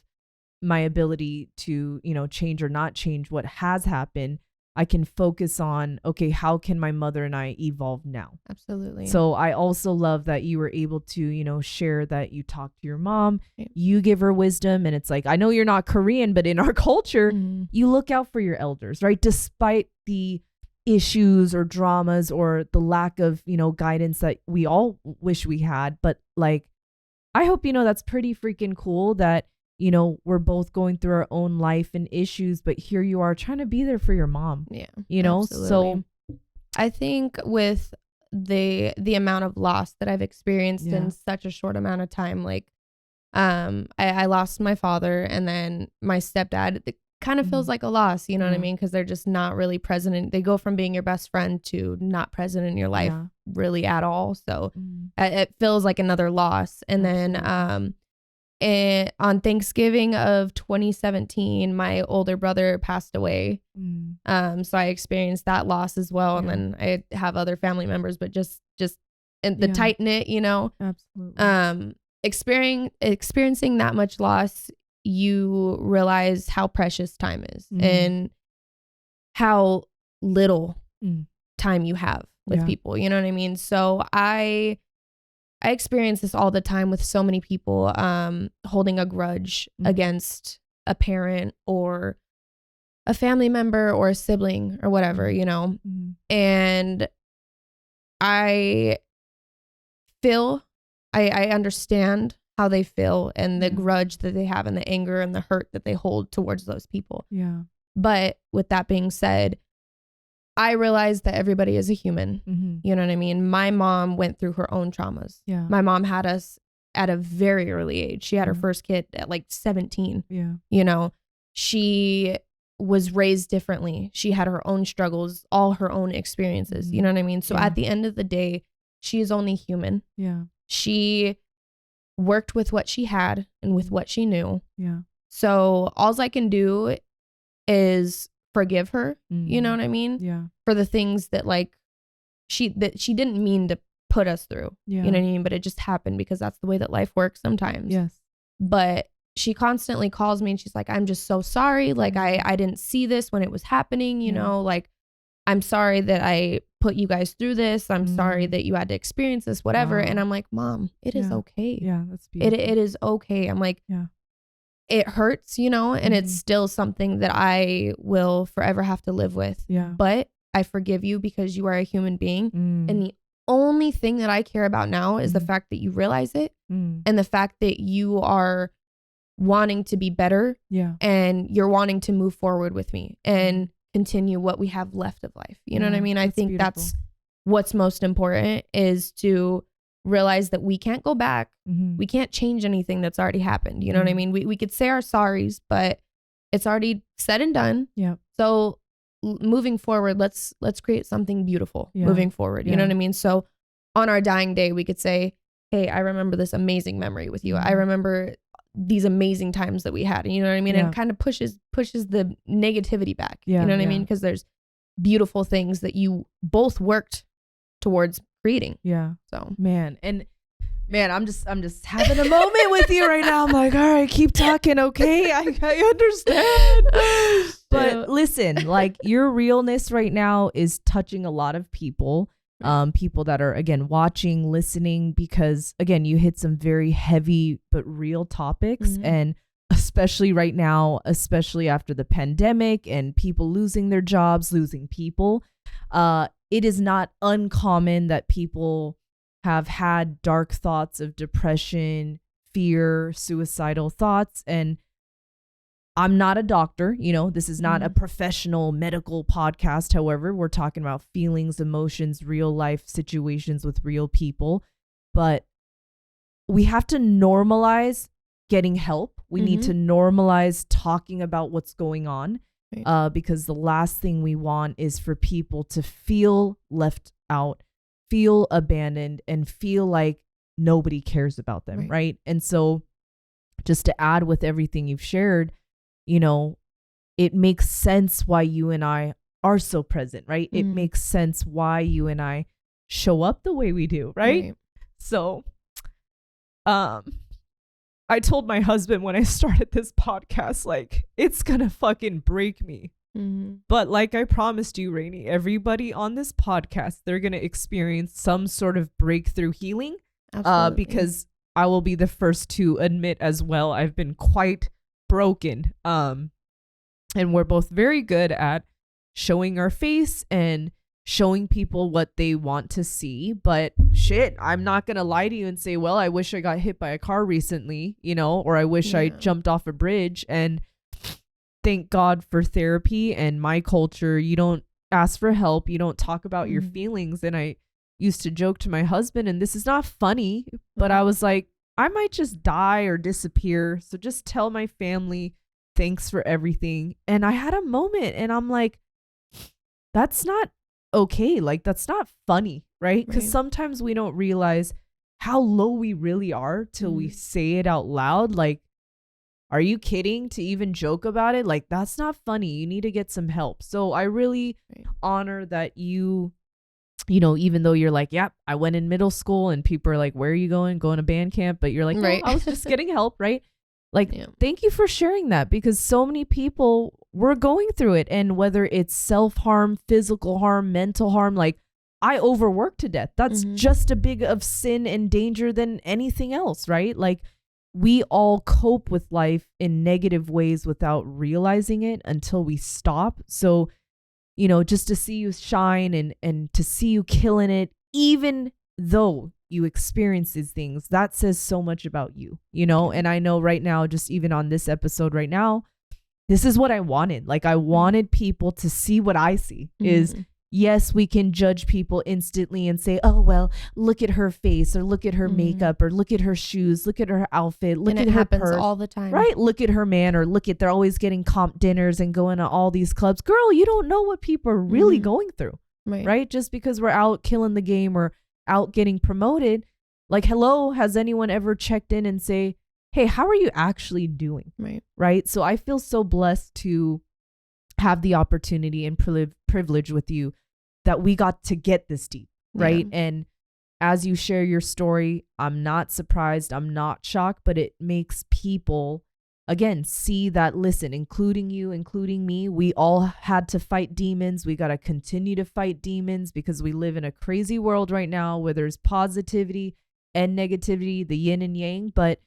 my ability to, change or not change what has happened, I can focus on, okay, how can my mother and I evolve now? Absolutely. So I also love that you were able to, share that you talked to your mom, you give her wisdom. And it's like, I know you're not Korean, but in our culture, you look out for your elders, right? Despite the issues or dramas or the lack of, guidance that we all wish we had. But like, I hope, that's pretty freaking cool that, we're both going through our own life and issues, but here you are trying to be there for your mom. Yeah. Absolutely. So I think with the amount of loss that I've experienced in such a short amount of time, like, I lost my father, and then my stepdad, it kind of feels like a loss, you know what I mean? Because they're just not really present. They go from being your best friend to not present in your life really at all. So it feels like another loss. And then, on Thanksgiving of 2017, my older brother passed away. So I experienced that loss as well. And then I have other family members, but just in the tight knit, Absolutely. Experiencing that much loss, you realize how precious time is and how little time you have with people. You know what I mean? So I experience this all the time with so many people holding a grudge against a parent or a family member or a sibling or whatever, you know? And I understand how they feel and the grudge that they have and the anger and the hurt that they hold towards those people. Yeah. But with that being said, I realize that everybody is a human. You know what I mean? My mom went through her own traumas. Yeah. My mom had us at a very early age. She had her first kid at like 17. Yeah. You know, she was raised differently. She had her own struggles, all her own experiences. You know what I mean? So at the end of the day, she is only human. Yeah. She worked with what she had and with what she knew. Yeah. So all I can do is forgive her. You know what I mean? Yeah. For the things that like she didn't mean to put us through. Yeah. You know what I mean? But it just happened because that's the way that life works sometimes. Yes. But she constantly calls me and she's like, I'm just so sorry. Like I didn't see this when it was happening, you know, like I'm sorry that I put you guys through this. I'm sorry that you had to experience this, whatever. And I'm like, Mom, it is okay. Yeah, that's beautiful. It is okay. I'm like, it hurts, you know, and it's still something that I will forever have to live with. Yeah. But I forgive you because you are a human being. And the only thing that I care about now is the fact that you realize it and the fact that you are wanting to be better. Yeah. And you're wanting to move forward with me and continue what we have left of life. You know what I mean? I think that's what's most important, is to realize that we can't go back. We can't change anything that's already happened. You know what I mean? We could say our sorries, but it's already said and done. Yeah. So moving forward, let's create something beautiful moving forward. You know what I mean? So on our dying day, we could say, hey, I remember this amazing memory with you. I remember these amazing times that we had. You know what I mean? And kind of pushes the negativity back. You know what I mean? Because there's beautiful things that you both worked towards creating. Yeah. So man, I'm just having a moment with you right now. I'm like, all right, keep talking. Okay. I understand. But listen, like your realness right now is touching a lot of people. People that are, again, watching, listening, because again, you hit some very heavy but real topics. And especially right now, especially after the pandemic and people losing their jobs, losing people, it is not uncommon that people have had dark thoughts of depression, fear, suicidal thoughts. And I'm not a doctor, you know, this is not a professional medical podcast. However, we're talking about feelings, emotions, real life situations with real people. But we have to normalize getting help. We need to normalize talking about what's going on, because the last thing we want is for people to feel left out, feel abandoned, and feel like nobody cares about them, right? And so just to add with everything you've shared, you know, it makes sense why you and I are so present, right? It makes sense why you and I show up the way we do, right? So, I told my husband when I started this podcast, like, it's gonna fucking break me. But like I promised you, Rayne, everybody on this podcast, they're gonna experience some sort of breakthrough healing. Because I will be the first to admit as well, I've been quite broken. And we're both very good at showing our face and showing people what they want to see. But shit, I'm not gonna lie to you and say, well, I wish I got hit by a car recently, you know, or I wish I jumped off a bridge. And thank God for therapy and my culture. You don't ask for help, you don't talk about your feelings. And I used to joke to my husband, and this is not funny, but I was like, I might just die or disappear. So just tell my family, thanks for everything. And I had a moment and I'm like, that's not okay. Like, that's not funny, right? Because sometimes we don't realize how low we really are till we say it out loud. Like, are you kidding to even joke about it? Like, that's not funny. You need to get some help. So I really honor that you know, even though you're like, yep, I went in middle school and people are like, where are you going? Going to band camp. But you're like, no, I was just getting help, right? Like, thank you for sharing that, because so many people were going through it. And whether it's self-harm, physical harm, mental harm, like I overwork to death. That's just as big of sin and danger than anything else, right? Like we all cope with life in negative ways without realizing it until we stop. So, you know, just to see you shine and to see you killing it, even though you experience these things, that says so much about you, you know? And I know right now, just even on this episode right now, this is what I wanted. Like I wanted people to see what I see is, yes, we can judge people instantly and say, oh, well, look at her face, or look at her makeup, or look at her shoes, look at her outfit, look at her purse. All the time. Right? Look at her man, or look at, they're always getting comp dinners and going to all these clubs. Girl, you don't know what people are really going through, right? Just because we're out killing the game or out getting promoted. Like, hello, has anyone ever checked in and say, hey, how are you actually doing? Right. So I feel so blessed to have the opportunity and privilege with you that we got to get this deep. Right. And as you share your story, I'm not surprised. I'm not shocked, but it makes people, again, see that, listen, including you, including me, we all had to fight demons. We got to continue to fight demons because we live in a crazy world right now where there's positivity and negativity, the yin and yang. But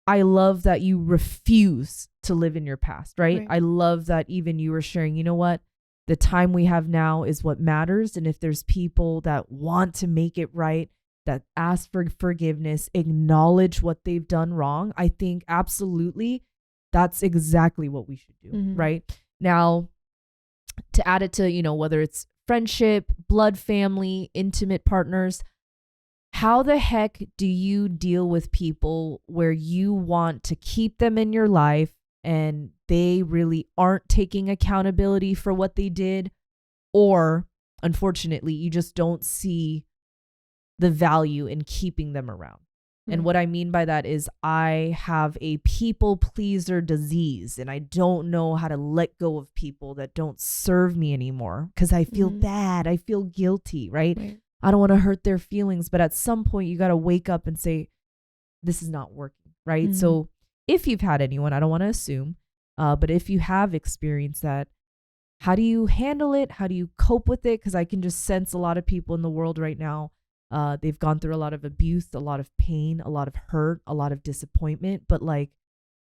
I love that you refuse to live in your past, right? I love that even you were sharing, you know what? The time we have now is what matters. And if there's people that want to make it right, that ask for forgiveness, acknowledge what they've done wrong, I think absolutely that's exactly what we should do, right? Now, to add it to, you know, whether it's friendship, blood family, intimate partners, how the heck do you deal with people where you want to keep them in your life and they really aren't taking accountability for what they did, or unfortunately, you just don't see the value in keeping them around? And what I mean by that is I have a people pleaser disease, and I don't know how to let go of people that don't serve me anymore because I feel bad. I feel guilty, right? I don't want to hurt their feelings. But at some point, you got to wake up and say, this is not working, right? So if you've had anyone, I don't want to assume, but if you have experienced that, how do you handle it? How do you cope with it? Because I can just sense a lot of people in the world right now. They've gone through a lot of abuse, a lot of pain, a lot of hurt, a lot of disappointment. But like,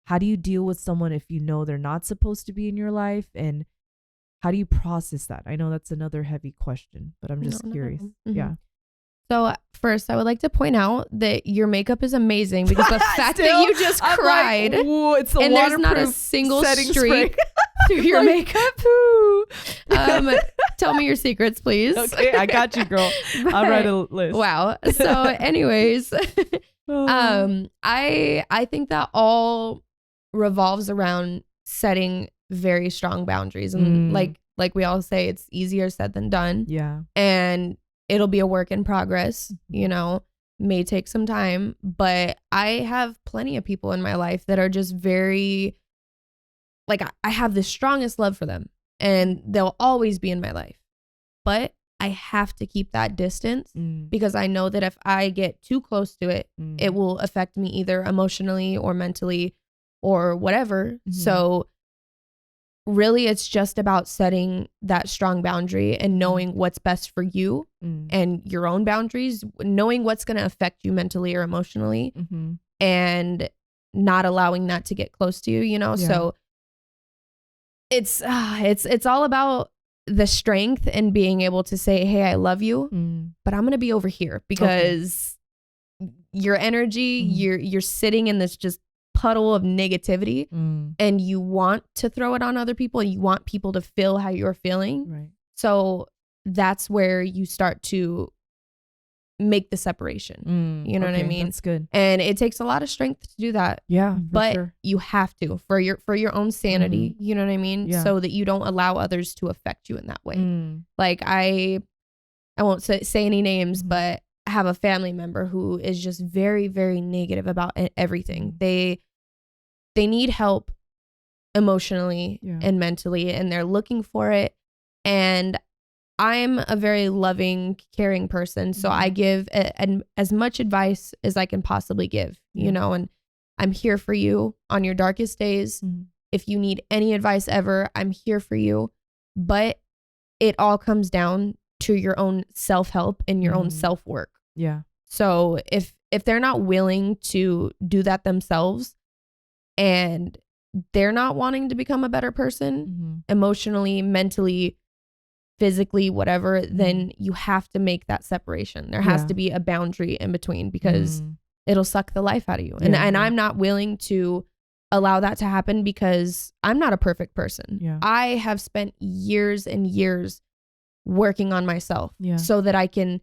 how do you deal with someone if you know they're not supposed to be in your life? And how do you process that? I know that's another heavy question, but I'm just curious. Yeah. So first, I would like to point out that your makeup is amazing, because the fact that you just cried, like, it's the and there's not a single streak through your makeup. Tell me your secrets, please. Okay, I got you, girl. I'll write a list. Wow. So anyways, I think that all revolves around setting very strong boundaries. And like we all say, it's easier said than done. Yeah. And it'll be a work in progress, you know, may take some time, but I have plenty of people in my life that are just very, like, I have the strongest love for them and they'll always be in my life, but I have to keep that distance because I know that if I get too close to it, it will affect me either emotionally or mentally or whatever. So really, it's just about setting that strong boundary and knowing what's best for you and your own boundaries, knowing what's going to affect you mentally or emotionally, and not allowing that to get close to you, you know? Yeah. So it's all about the strength and being able to say, hey, I love you, but I'm going to be over here because your energy, you're sitting in this just puddle of negativity and you want to throw it on other people and you want people to feel how you're feeling. Right. So that's where you start to make the separation. You know what I mean? That's good. And it takes a lot of strength to do that. Yeah. But you have to for your own sanity. You know what I mean? Yeah. So that you don't allow others to affect you in that way. Like I won't say any names, but I have a family member who is just very, very negative about everything. They need help emotionally and mentally, and they're looking for it. And I'm a very loving, caring person. So I give as much advice as I can possibly give, you know, and I'm here for you on your darkest days. If you need any advice ever, I'm here for you. But it all comes down to your own self-help and your own self-work. Yeah. So if they're not willing to do that themselves, and they're not wanting to become a better person emotionally, mentally, physically, whatever, then you have to make that separation. There has to be a boundary in between, because it'll suck the life out of you. And I'm not willing to allow that to happen, because I'm not a perfect person. Yeah. I have spent years and years working on myself so that I can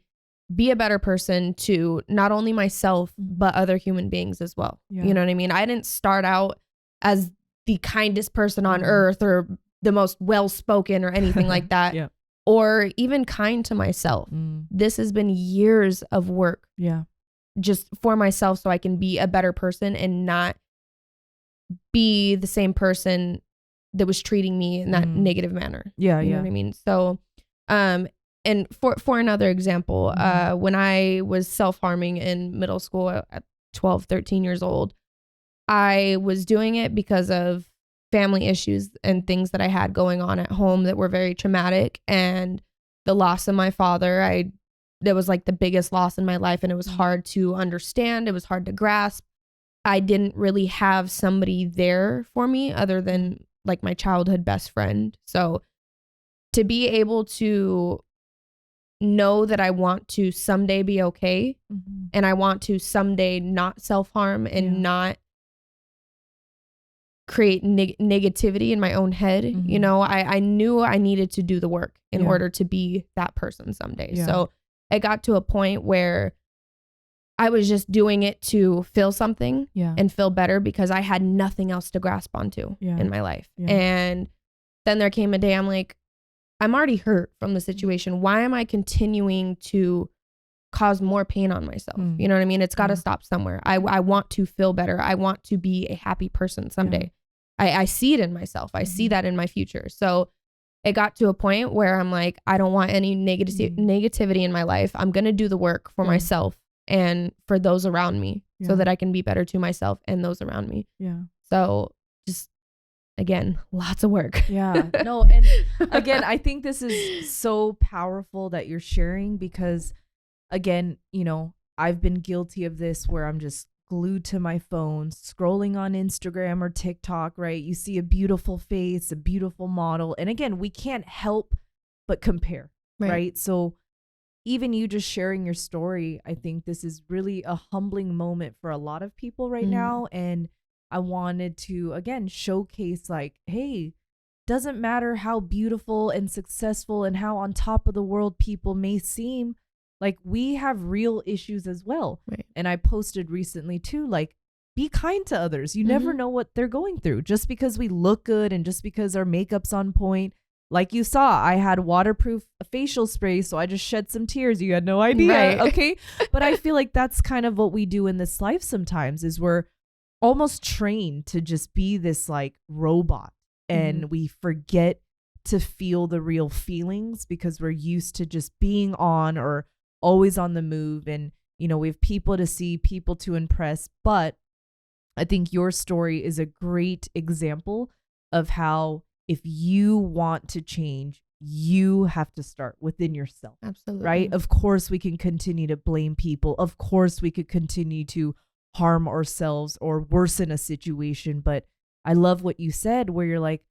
be a better person to not only myself, but other human beings as well. Yeah. You know what I mean? I didn't start out as the kindest person on earth or the most well-spoken or anything like that. Yeah. Or even kind to myself. This has been years of work. Yeah. Just for myself, so I can be a better person and not be the same person that was treating me in that negative manner. Yeah. You know what I mean? So, and for another example, when I was self-harming in middle school at 12, 13 years old, I was doing it because of family issues and things that I had going on at home that were very traumatic, and the loss of my father. That was like the biggest loss in my life, and it was hard to understand. It was hard to grasp. I didn't really have somebody there for me other than like my childhood best friend. So to be able to know that I want to someday be okay, and I want to someday not self-harm and not create negativity in my own head. You know, I knew I needed to do the work in order to be that person someday. Yeah. So it got to a point where I was just doing it to feel something and feel better, because I had nothing else to grasp onto in my life. And then there came a day I'm like, I'm already hurt from the situation. Why am I continuing to cause more pain on myself? You know what I mean? It's got to stop somewhere. I want to feel better. I want to be a happy person someday. I see it in myself. I see that in my future. So it got to a point where I'm like, I don't want any negativity in my life. I'm going to do the work for myself and for those around me so that I can be better to myself and those around me. Yeah. So just, again, lots of work. Yeah. No. And again, I think this is so powerful that you're sharing, because again, you know, I've been guilty of this where I'm just glued to my phone, scrolling on Instagram or TikTok, right? You see a beautiful face, a beautiful model. And again, we can't help but compare, right? So even you just sharing your story, I think this is really a humbling moment for a lot of people right now. And I wanted to, again, showcase like, hey, doesn't matter how beautiful and successful and how on top of the world people may seem, like we have real issues as well. And I posted recently too, like, be kind to others. You never know what they're going through. Just because we look good and just because our makeup's on point. Like you saw, I had waterproof facial spray, so I just shed some tears. You had no idea. Okay. But I feel like that's kind of what we do in this life sometimes, is we're almost trained to just be this like robot, and we forget to feel the real feelings because we're used to just being on or always on the move. And, you know, we have people to see, people to impress. But I think your story is a great example of how if you want to change, you have to start within yourself. Absolutely. Right? Of course, we can continue to blame people. Of course, we could continue to harm ourselves or worsen a situation. But I love what you said, where you're like,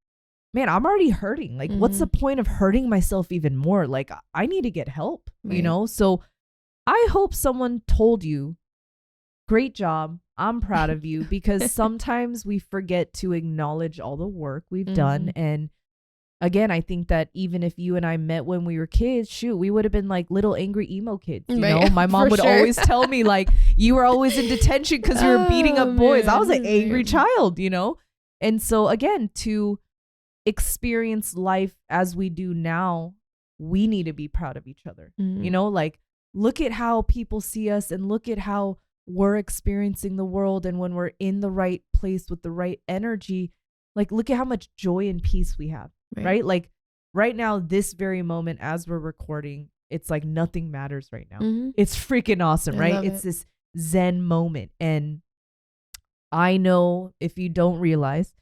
man, I'm already hurting. Like, what's the point of hurting myself even more? Like, I need to get help, you know? So I hope someone told you, great job. I'm proud of you, because sometimes we forget to acknowledge all the work we've done. And again, I think that even if you and I met when we were kids, shoot, we would have been like little angry emo kids. You know, my mom would always tell me like, you were always in detention because you were beating up boys. I was an angry child, you know? And so again, to experience life as we do now, we need to be proud of each other. You know, like, look at how people see us and look at how we're experiencing the world. And when we're in the right place with the right energy, like, look at how much joy and peace we have, right? Like right now, this very moment as we're recording, it's like nothing matters right now. It's freaking awesome, right? It's this Zen moment. And I know if you don't realize,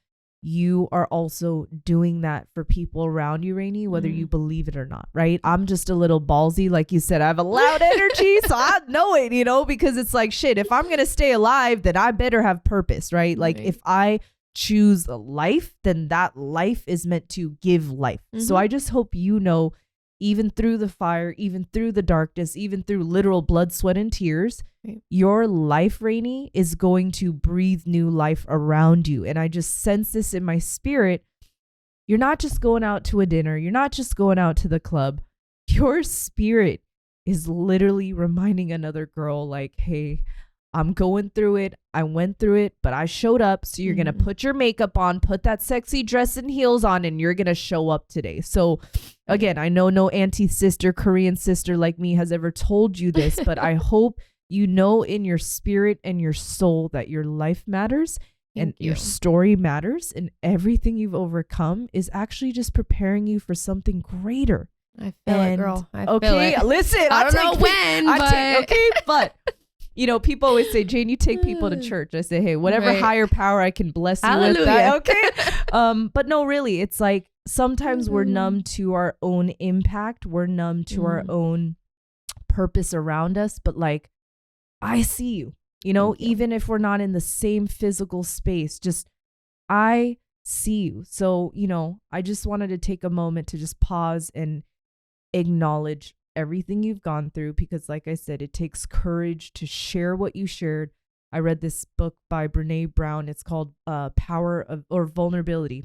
you are also doing that for people around you, Rayne, whether you believe it or not, right? I'm just a little ballsy. Like you said, I have a loud energy, so I know it, because it's like, shit, if I'm going to stay alive, then I better have purpose, right? Like if I choose a life, then that life is meant to give life. So I just hope even through the fire, even through the darkness, even through literal blood, sweat, and tears, your life, Rayne, is going to breathe new life around you. And I just sense this in my spirit. You're not just going out to a dinner. You're not just going out to the club. Your spirit is literally reminding another girl like, hey, I'm going through it. I went through it, but I showed up. So you're going to put your makeup on, put that sexy dress and heels on, and you're going to show up today. So again, I know no auntie sister, Korean sister like me has ever told you this, but I hope you know in your spirit and your soul that your life matters and your story matters, and everything you've overcome is actually just preparing you for something greater. I feel it, girl. I feel it. Listen, I don't know when, but people always say, Jane, you take people to church. I say, hey, whatever higher power I can bless you with that. Okay. But no, really, it's like sometimes we're numb to our own impact. We're numb to our own purpose around us. But like, I see you, even if we're not in the same physical space, just I see you. So, I just wanted to take a moment to just pause and acknowledge everything you've gone through, because like I said, it takes courage to share what you shared. I read this book by Brene Brown. It's called Power of Vulnerability.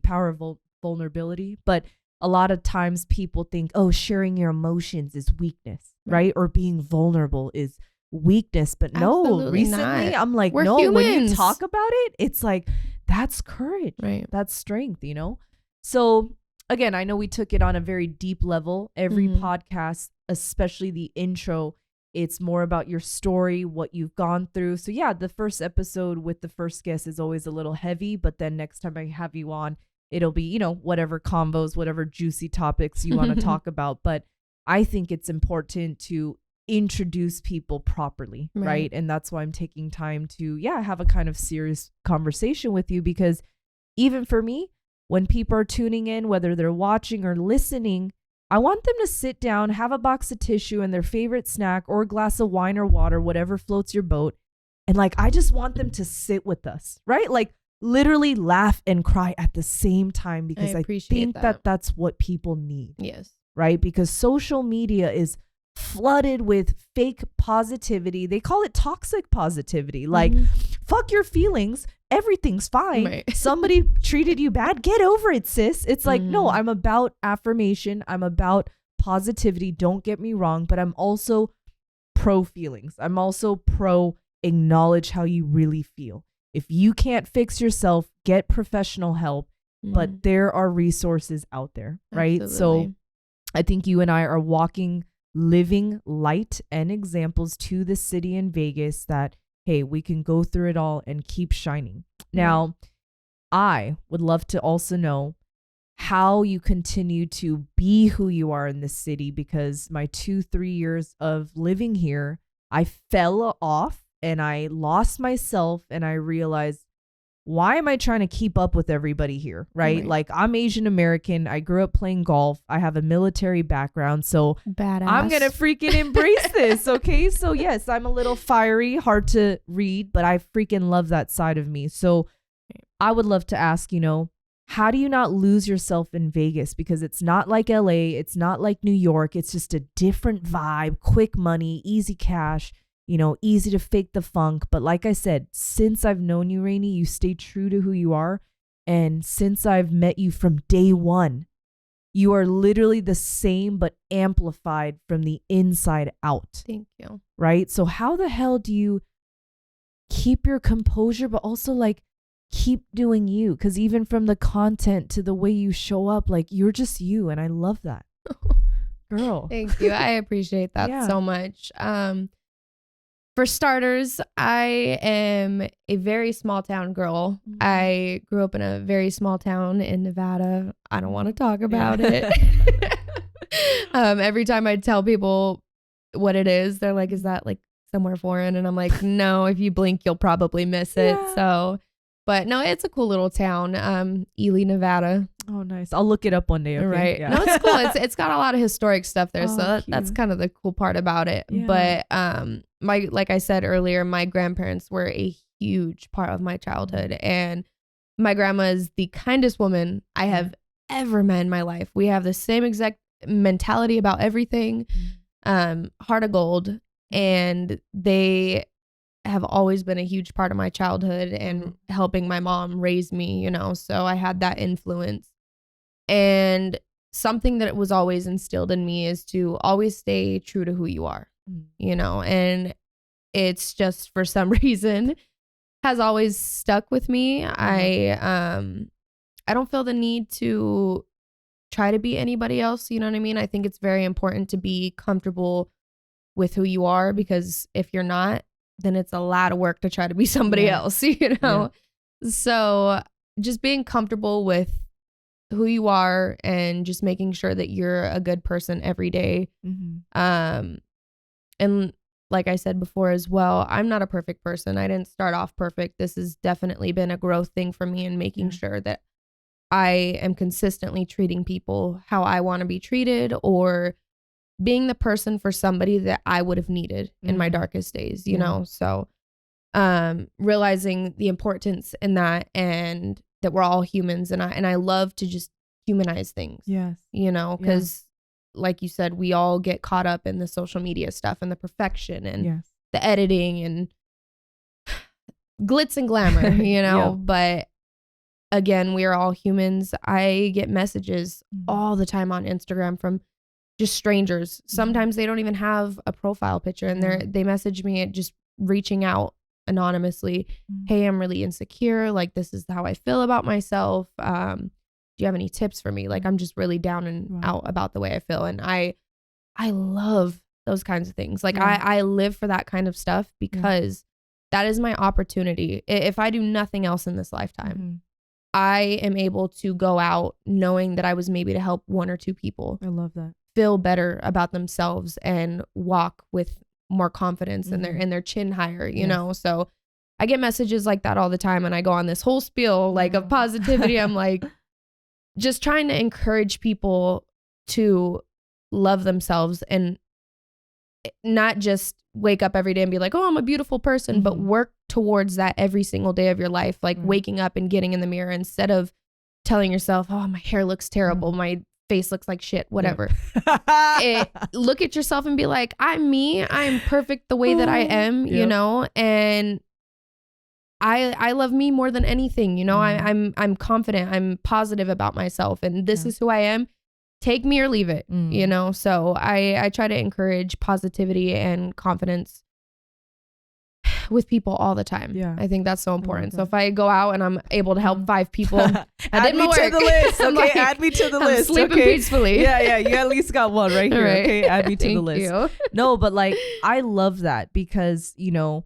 But a lot of times people think, oh, sharing your emotions is weakness, right? Or being vulnerable is weakness. But no, recently I'm like, we're humans. When you talk about it, it's like, that's courage, right? That's strength, So again, I know we took it on a very deep level. Every podcast, especially the intro, it's more about your story, what you've gone through. So yeah, the first episode with the first guest is always a little heavy, but then next time I have you on, it'll be, whatever combos, whatever juicy topics you want to talk about. But I think it's important to introduce people properly, right? And that's why I'm taking time to, have a kind of serious conversation with you, because even for me, when people are tuning in, whether they're watching or listening, I want them to sit down, have a box of tissue and their favorite snack or a glass of wine or water, whatever floats your boat. And like, I just want them to sit with us, right? Like literally laugh and cry at the same time, because I think that that's what people need. Yes. Right? Because social media is flooded with fake positivity. They call it toxic positivity. Like, fuck your feelings. Everything's fine. Right. Somebody treated you bad. Get over it, sis. It's like, no, I'm about affirmation. I'm about positivity. Don't get me wrong, but I'm also pro feelings. I'm also pro acknowledge how you really feel. If you can't fix yourself, get professional help, but there are resources out there, right? Absolutely. So I think you and I are walking living light and examples to the city in Vegas that, hey, we can go through it all and keep shining. Now, I would love to also know how you continue to be who you are in this city, because my 2-3 years of living here, I fell off and I lost myself, and I realized, why am I trying to keep up with everybody here, right? Like, I'm Asian American. I grew up playing golf. I have a military background. So badass. I'm going to freaking embrace this, okay? So yes, I'm a little fiery, hard to read, but I freaking love that side of me. So I would love to ask, how do you not lose yourself in Vegas? Because it's not like LA. It's not like New York. It's just a different vibe, quick money, easy cash. Easy to fake the funk. But like I said, since I've known you, Rayne, you stay true to who you are. And since I've met you from day one, you are literally the same, but amplified from the inside out. Thank you. Right? So how the hell do you keep your composure, but also like keep doing you? Because even from the content to the way you show up, like you're just you. And I love that. Girl. Thank you. I appreciate that so much. For starters, I am a very small town girl. I grew up in a very small town in Nevada. I don't want to talk about it. Every time I tell people what it is, they're like, is that like somewhere foreign? And I'm like, no, if you blink, you'll probably miss it. So But no, it's a cool little town, Ely, Nevada. Oh, nice. I'll look it up one day. Okay? Right. Yeah. No, it's cool. It's got a lot of historic stuff there. So that's kind of the cool part about it. Yeah. But like I said earlier, my grandparents were a huge part of my childhood. And my grandma is the kindest woman I have ever met in my life. We have the same exact mentality about everything, heart of gold. And they have always been a huge part of my childhood and helping my mom raise me, you know, so I had that influence. And something that was always instilled in me is to always stay true to who you are, you know, and it's just for some reason has always stuck with me. I don't feel the need to try to be anybody else, you know what I mean? I think it's very important to be comfortable with who you are, because if you're not, then it's a lot of work to try to be somebody else, you know? Yeah. So just being comfortable with who you are and just making sure that you're a good person every day. And like I said before as well, I'm not a perfect person. I didn't start off perfect. This has definitely been a growth thing for me, and making sure that I am consistently treating people how I want to be treated, or being the person for somebody that I would have needed in my darkest days, you know? So, realizing the importance in that, and that we're all humans, and I love to just humanize things. Yes. You know, because like you said, we all get caught up in the social media stuff and the perfection and the editing and glitz and glamour, you know, but again, we are all humans. I get messages all the time on Instagram from just strangers. Sometimes they don't even have a profile picture, and they message me just reaching out anonymously. Hey, I'm really insecure. Like, this is how I feel about myself. Do you have any tips for me? Like, I'm just really down and out about the way I feel. And I love those kinds of things. Like, I live for that kind of stuff, because that is my opportunity. If I do nothing else in this lifetime, I am able to go out knowing that I was maybe to help one or two people. I love that. Feel better about themselves and walk with more confidence and their chin higher, you know? So I get messages like that all the time, and I go on this whole spiel like of positivity. I'm like, just trying to encourage people to love themselves, and not just wake up every day and be like, oh, I'm a beautiful person, but work towards that every single day of your life. Like waking up and getting in the mirror, instead of telling yourself, oh, my hair looks terrible, my face looks like shit, whatever. Look at yourself and be like, I'm me. I'm perfect the way that I am, you know, and I love me more than anything, you know. I'm confident, I'm positive about myself, and this is who I am. Take me or leave it, you know. So I try to encourage positivity and confidence with people all the time. Yeah, I think that's so important. So if I go out and I'm able to help 5 people, add me to the list. Okay, like, add me to the list. Sleeping peacefully. Yeah, you at least got one right here. Right. Okay, add me to the list. You. No, but like, I love that, because you know,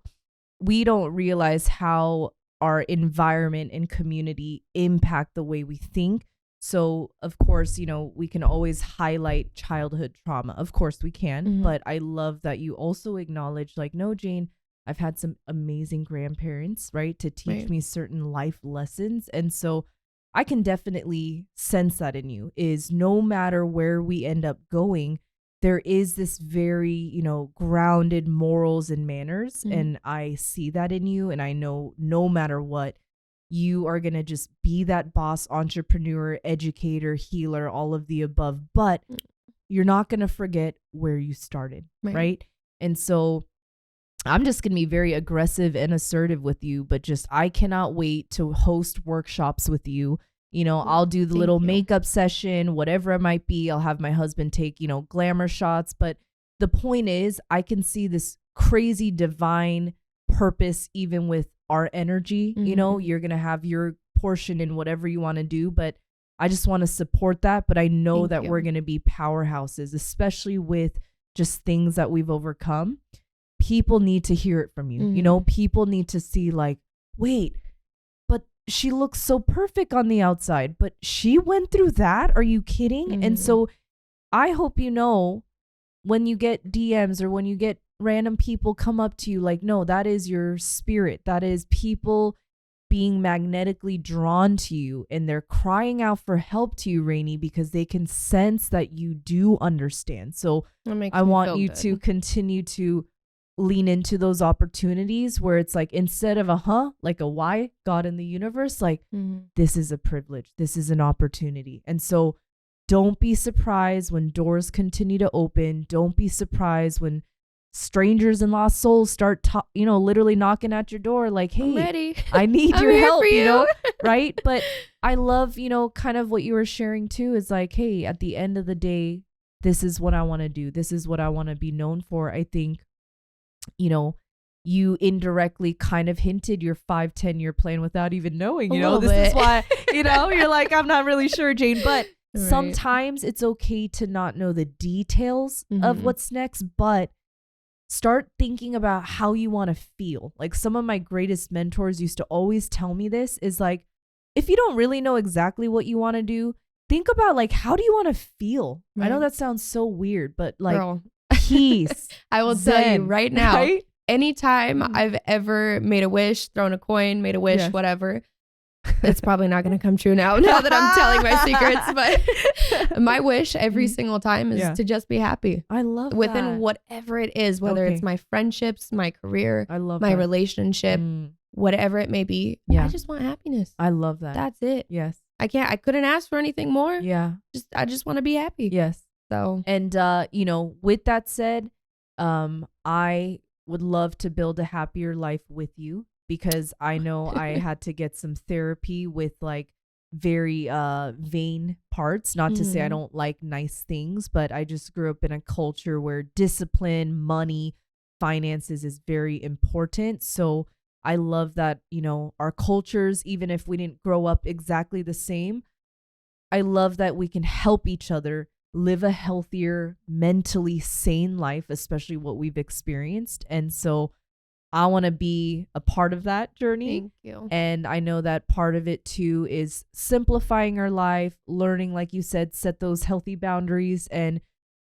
we don't realize how our environment and community impact the way we think. So of course, you know, we can always highlight childhood trauma. Of course we can, but I love that you also acknowledge, like, no, Jane, I've had some amazing grandparents, right, to teach me certain life lessons. And so I can definitely sense that in you, is no matter where we end up going, there is this very, you know, grounded morals and manners. And I see that in you. And I know no matter what, you are going to just be that boss, entrepreneur, educator, healer, all of the above. But you're not going to forget where you started, right? And so I'm just going to be very aggressive and assertive with you, but just, I cannot wait to host workshops with you. You know, I'll do the little makeup session, whatever it might be. I'll have my husband take, you know, glamour shots. But the point is, I can see this crazy divine purpose, even with our energy. You know, you're going to have your portion in whatever you want to do, but I just want to support that. But I know that we're going to be powerhouses, especially with just things that we've overcome. People need to hear it from you. You know, people need to see, like, wait, but she looks so perfect on the outside, but she went through that. Are you kidding? And so I hope, you know, when you get DMs or when you get random people come up to you, like, no, that is your spirit. That is people being magnetically drawn to you, and they're crying out for help to you, Rayne, because they can sense that you do understand. So I want you to continue to lean into those opportunities where it's like, instead of like a why, God in the universe, like this is a privilege, this is an opportunity. And so don't be surprised when doors continue to open. Don't be surprised when strangers and lost souls start literally knocking at your door like, hey, I'm ready. I need your help, right? But I love, kind of what you were sharing too, is like, hey, at the end of the day, this is what I want to do. This is what I want to be known for. I think, you indirectly kind of hinted your 5-10 year plan without even knowing, this is why, you're like, I'm not really sure, Jane, but right. Sometimes it's okay to not know the details of what's next, but start thinking about how you want to feel. Like, some of my greatest mentors used to always tell me this, is like, if you don't really know exactly what you want to do, think about like, how do you want to feel? Right. I know that sounds so weird, but like, girl, peace. I will tell you right now, right? Anytime I've ever made a wish, thrown a coin, made a wish, whatever, it's probably not going to come true now that I'm telling my secrets, but my wish every single time is to just be happy. I love within that. Whatever it is, whether it's my friendships, my career, my relationship, whatever it may be. I just want happiness. I love that. That's it. Yes. I couldn't ask for anything more. Yeah. I just want to be happy. Yes. So, and with that said, I would love to build a happier life with you, because I know I had to get some therapy with like very vain parts. Not to say I don't like nice things, but I just grew up in a culture where discipline, money, finances is very important. So I love that, our cultures, even if we didn't grow up exactly the same, I love that we can help each other live a healthier, mentally sane life, especially what we've experienced. And so I want to be a part of that journey. Thank you. And I know that part of it too is simplifying our life, learning, like you said, set those healthy boundaries, and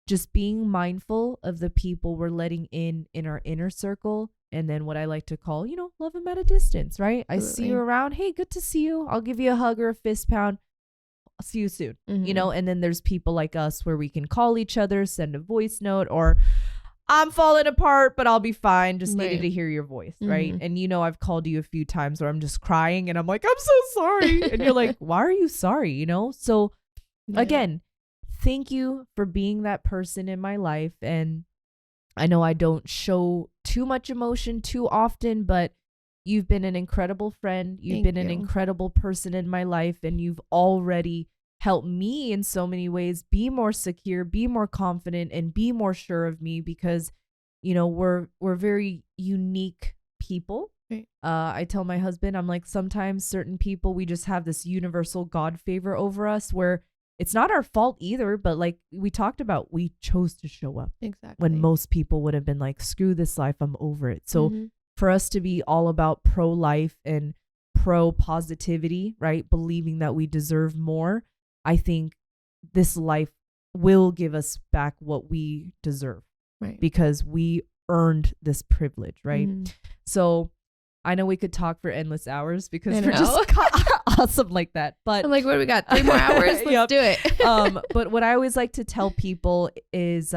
just being mindful of the people we're letting in our inner circle. And then what I like to call, love them at a distance, right? Absolutely. I see you around. Hey, good to see you. I'll give you a hug or a fist pound. I'll see you soon. And then there's people like us where we can call each other, send a voice note, or I'm falling apart, but I'll be fine. Just needed to hear your voice, right? And I've called you a few times where I'm just crying and I'm like, I'm so sorry. And you're like, why are you sorry? So again, thank you for being that person in my life. And I know I don't show too much emotion too often, but you've been an incredible friend. You've been an incredible person in my life, and you've already helped me in so many ways be more secure, be more confident, and be more sure of me, because, we're very unique people. Right. I tell my husband, I'm like, sometimes certain people, we just have this universal God favor over us where it's not our fault either, but like we talked about, we chose to show up. Exactly. When most people would have been like, screw this life, I'm over it. So for us to be all about pro-life and pro-positivity, right? Believing that we deserve more, I think this life will give us back what we deserve, right? Because we earned this privilege, right? So I know we could talk for endless hours because we're just awesome like that. But I'm like, what do we got? 3 more hours? Let's do it. But what I always like to tell people is,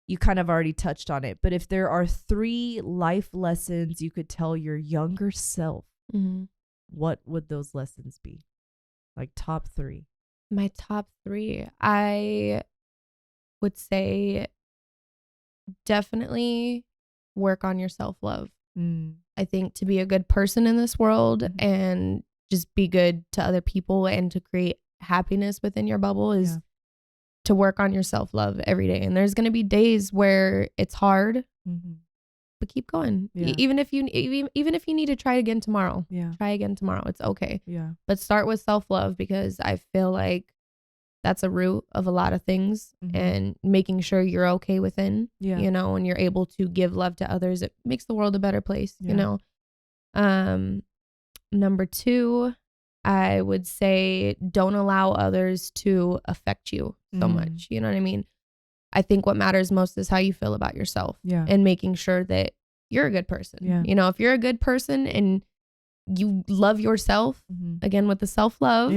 you kind of already touched on it, but if there are 3 life lessons you could tell your younger self, what would those lessons be? Like top 3. My top 3, I would say definitely work on your self-love. I think to be a good person in this world and just be good to other people and to create happiness within your bubble is to work on your self-love every day. And there's going to be days where it's hard, but keep going. Even if you need to try again tomorrow, try again tomorrow. It's okay. But start with self-love, because I feel like that's a root of a lot of things, and making sure you're okay within, and you're able to give love to others. It makes the world a better place, Number 2, I would say don't allow others to affect you so much. You know what I mean? I think what matters most is how you feel about yourself, and making sure that you're a good person. If you're a good person and you love yourself, again with the self-love,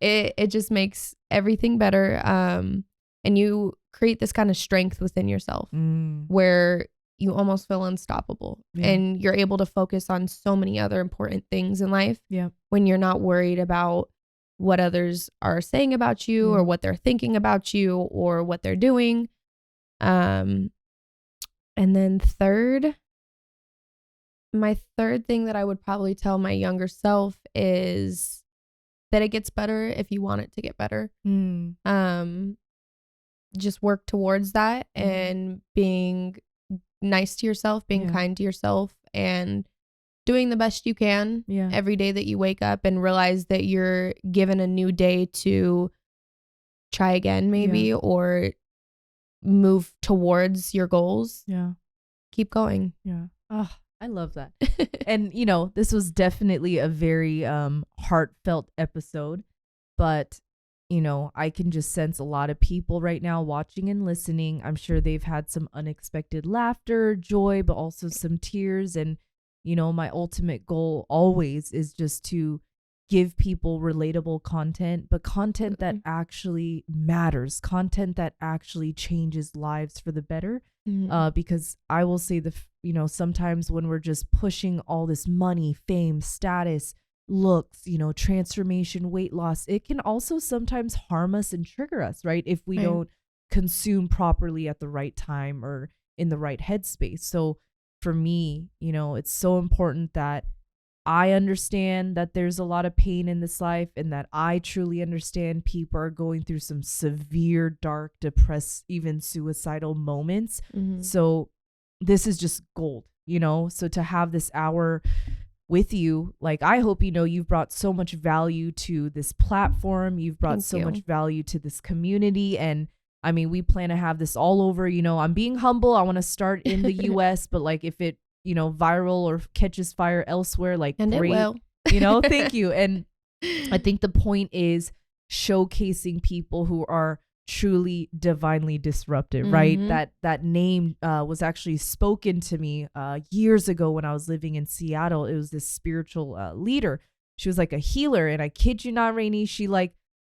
it just makes everything better. And you create this kind of strength within yourself where you almost feel unstoppable and you're able to focus on so many other important things in life when you're not worried about what others are saying about you or what they're thinking about you or what they're doing. And then my third thing that I would probably tell my younger self is that it gets better if you want it to get better. Just work towards that and being nice to yourself, being kind to yourself, and doing the best you can every day that you wake up, and realize that you're given a new day to try again maybe or move towards your goals. Keep going. Oh, I love that. And you know, this was definitely a very heartfelt episode, but you know, I can just sense a lot of people right now watching and listening. I'm sure they've had some unexpected laughter, joy, but also some tears. And, you know, my ultimate goal always is just to give people relatable content, but content that actually matters, content that actually changes lives for the better. Because I will say you know, sometimes when we're just pushing all this money, fame, status, looks, you know, transformation, weight loss, it can also sometimes harm us and trigger us, right? If we don't consume properly at the right time or in the right headspace. So for me, you know, it's so important that I understand that there's a lot of pain in this life, and that I truly understand people are going through some severe, dark, depressed, even suicidal moments. So this is just gold, you know? So to have this hour with you, like, I hope you know you've brought so much value to this platform. You've brought so much value to this community. And I mean, we plan to have this all over. You know, I'm being humble. I want to start in the US, but like if it, you know, viral or catches fire elsewhere, like, and great, it will. You know, thank you. And I think the point is showcasing people who are truly divinely disruptive, right? That name was actually spoken to me years ago when I was living in Seattle. It was this spiritual leader. She was like a healer, and I kid you not, Rayne, she like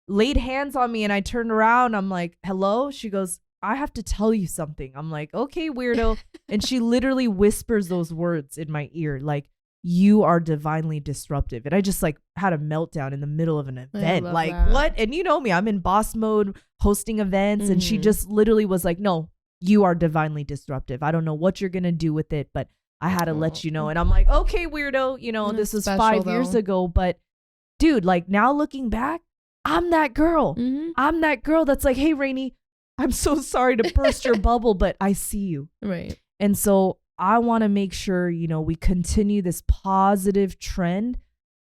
laid hands on me, and I turned around. I'm like, hello? She goes, I have to tell you something. I'm like, okay, weirdo. And she literally whispers those words in my ear, like, you are divinely disruptive. And I just like had a meltdown in the middle of an event. Like, that. What? And you know me, I'm in boss mode hosting events. And she just literally was like, no, you are divinely disruptive. I don't know what you're going to do with it, but I had to let you know. And I'm like, okay, weirdo, you know, this was special, 5 years ago. But dude, like, now looking back, I'm that girl. I'm that girl that's like, hey, Rayne, I'm so sorry to burst your bubble, but I see you. Right. And so I want to make sure, you know, we continue this positive trend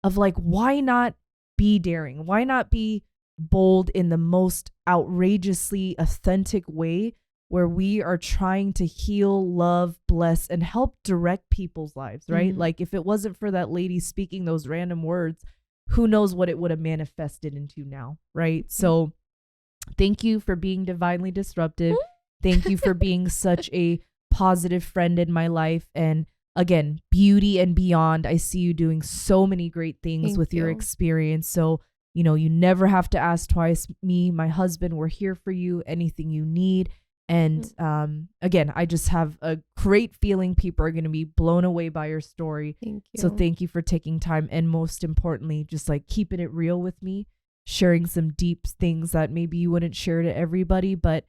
of like, why not be daring? Why not be bold in the most outrageously authentic way, where we are trying to heal, love, bless, and help direct people's lives, right? Like, if it wasn't for that lady speaking those random words, who knows what it would have manifested into now, right? So thank you for being divinely disruptive. Thank you for being such a positive friend in my life. And again, beauty and beyond. I see you doing so many great things with your experience. So, you know, you never have to ask twice. Me, my husband, we're here for you, anything you need. And again, I just have a great feeling people are going to be blown away by your story. Thank you. So thank you for taking time. And most importantly, just like keeping it real with me, sharing some deep things that maybe you wouldn't share to everybody, but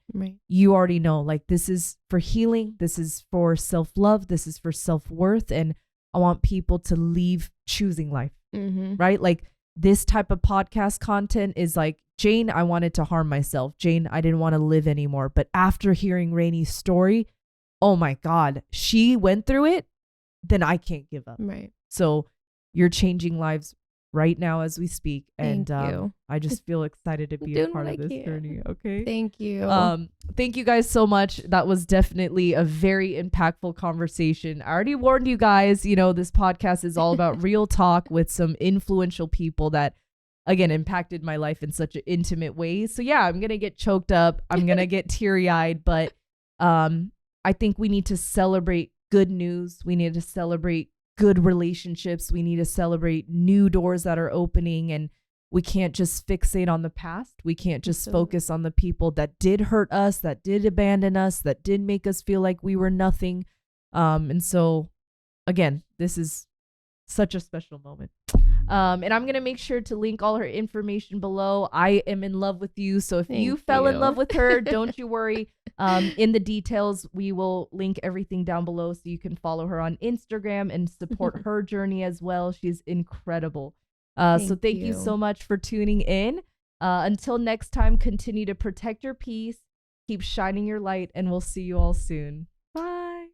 you already know, like, this is for healing. This is for self-love. This is for self-worth. And I want people to leave choosing life, right? Like, this type of podcast content is like, Jane, I wanted to harm myself. Jane, I didn't want to live anymore. But after hearing Rayne's story, oh my God, she went through it, then I can't give up. Right. So you're changing lives right now as we speak. Thank you. I just feel excited to be a part of this journey. Okay. Thank you. Thank you guys so much. That was definitely a very impactful conversation. I already warned you guys, you know, this podcast is all about real talk with some influential people that, again, impacted my life in such an intimate way. So yeah, I'm going to get choked up. I'm going to get teary-eyed, but I think we need to celebrate good news. We need to celebrate good relationships. We need to celebrate new doors that are opening, and we can't just fixate on the past. We can't just focus on the people that did hurt us, that did abandon us, that did make us feel like we were nothing. And so, again, this is such a special moment. And I'm going to make sure to link all her information below. I am in love with you. So if you fell in love with her, don't you worry. In the details, we will link everything down below so you can follow her on Instagram and support her journey as well. She's incredible. So thank you so much for tuning in. Until next time, continue to protect your peace, keep shining your light, and we'll see you all soon. Bye.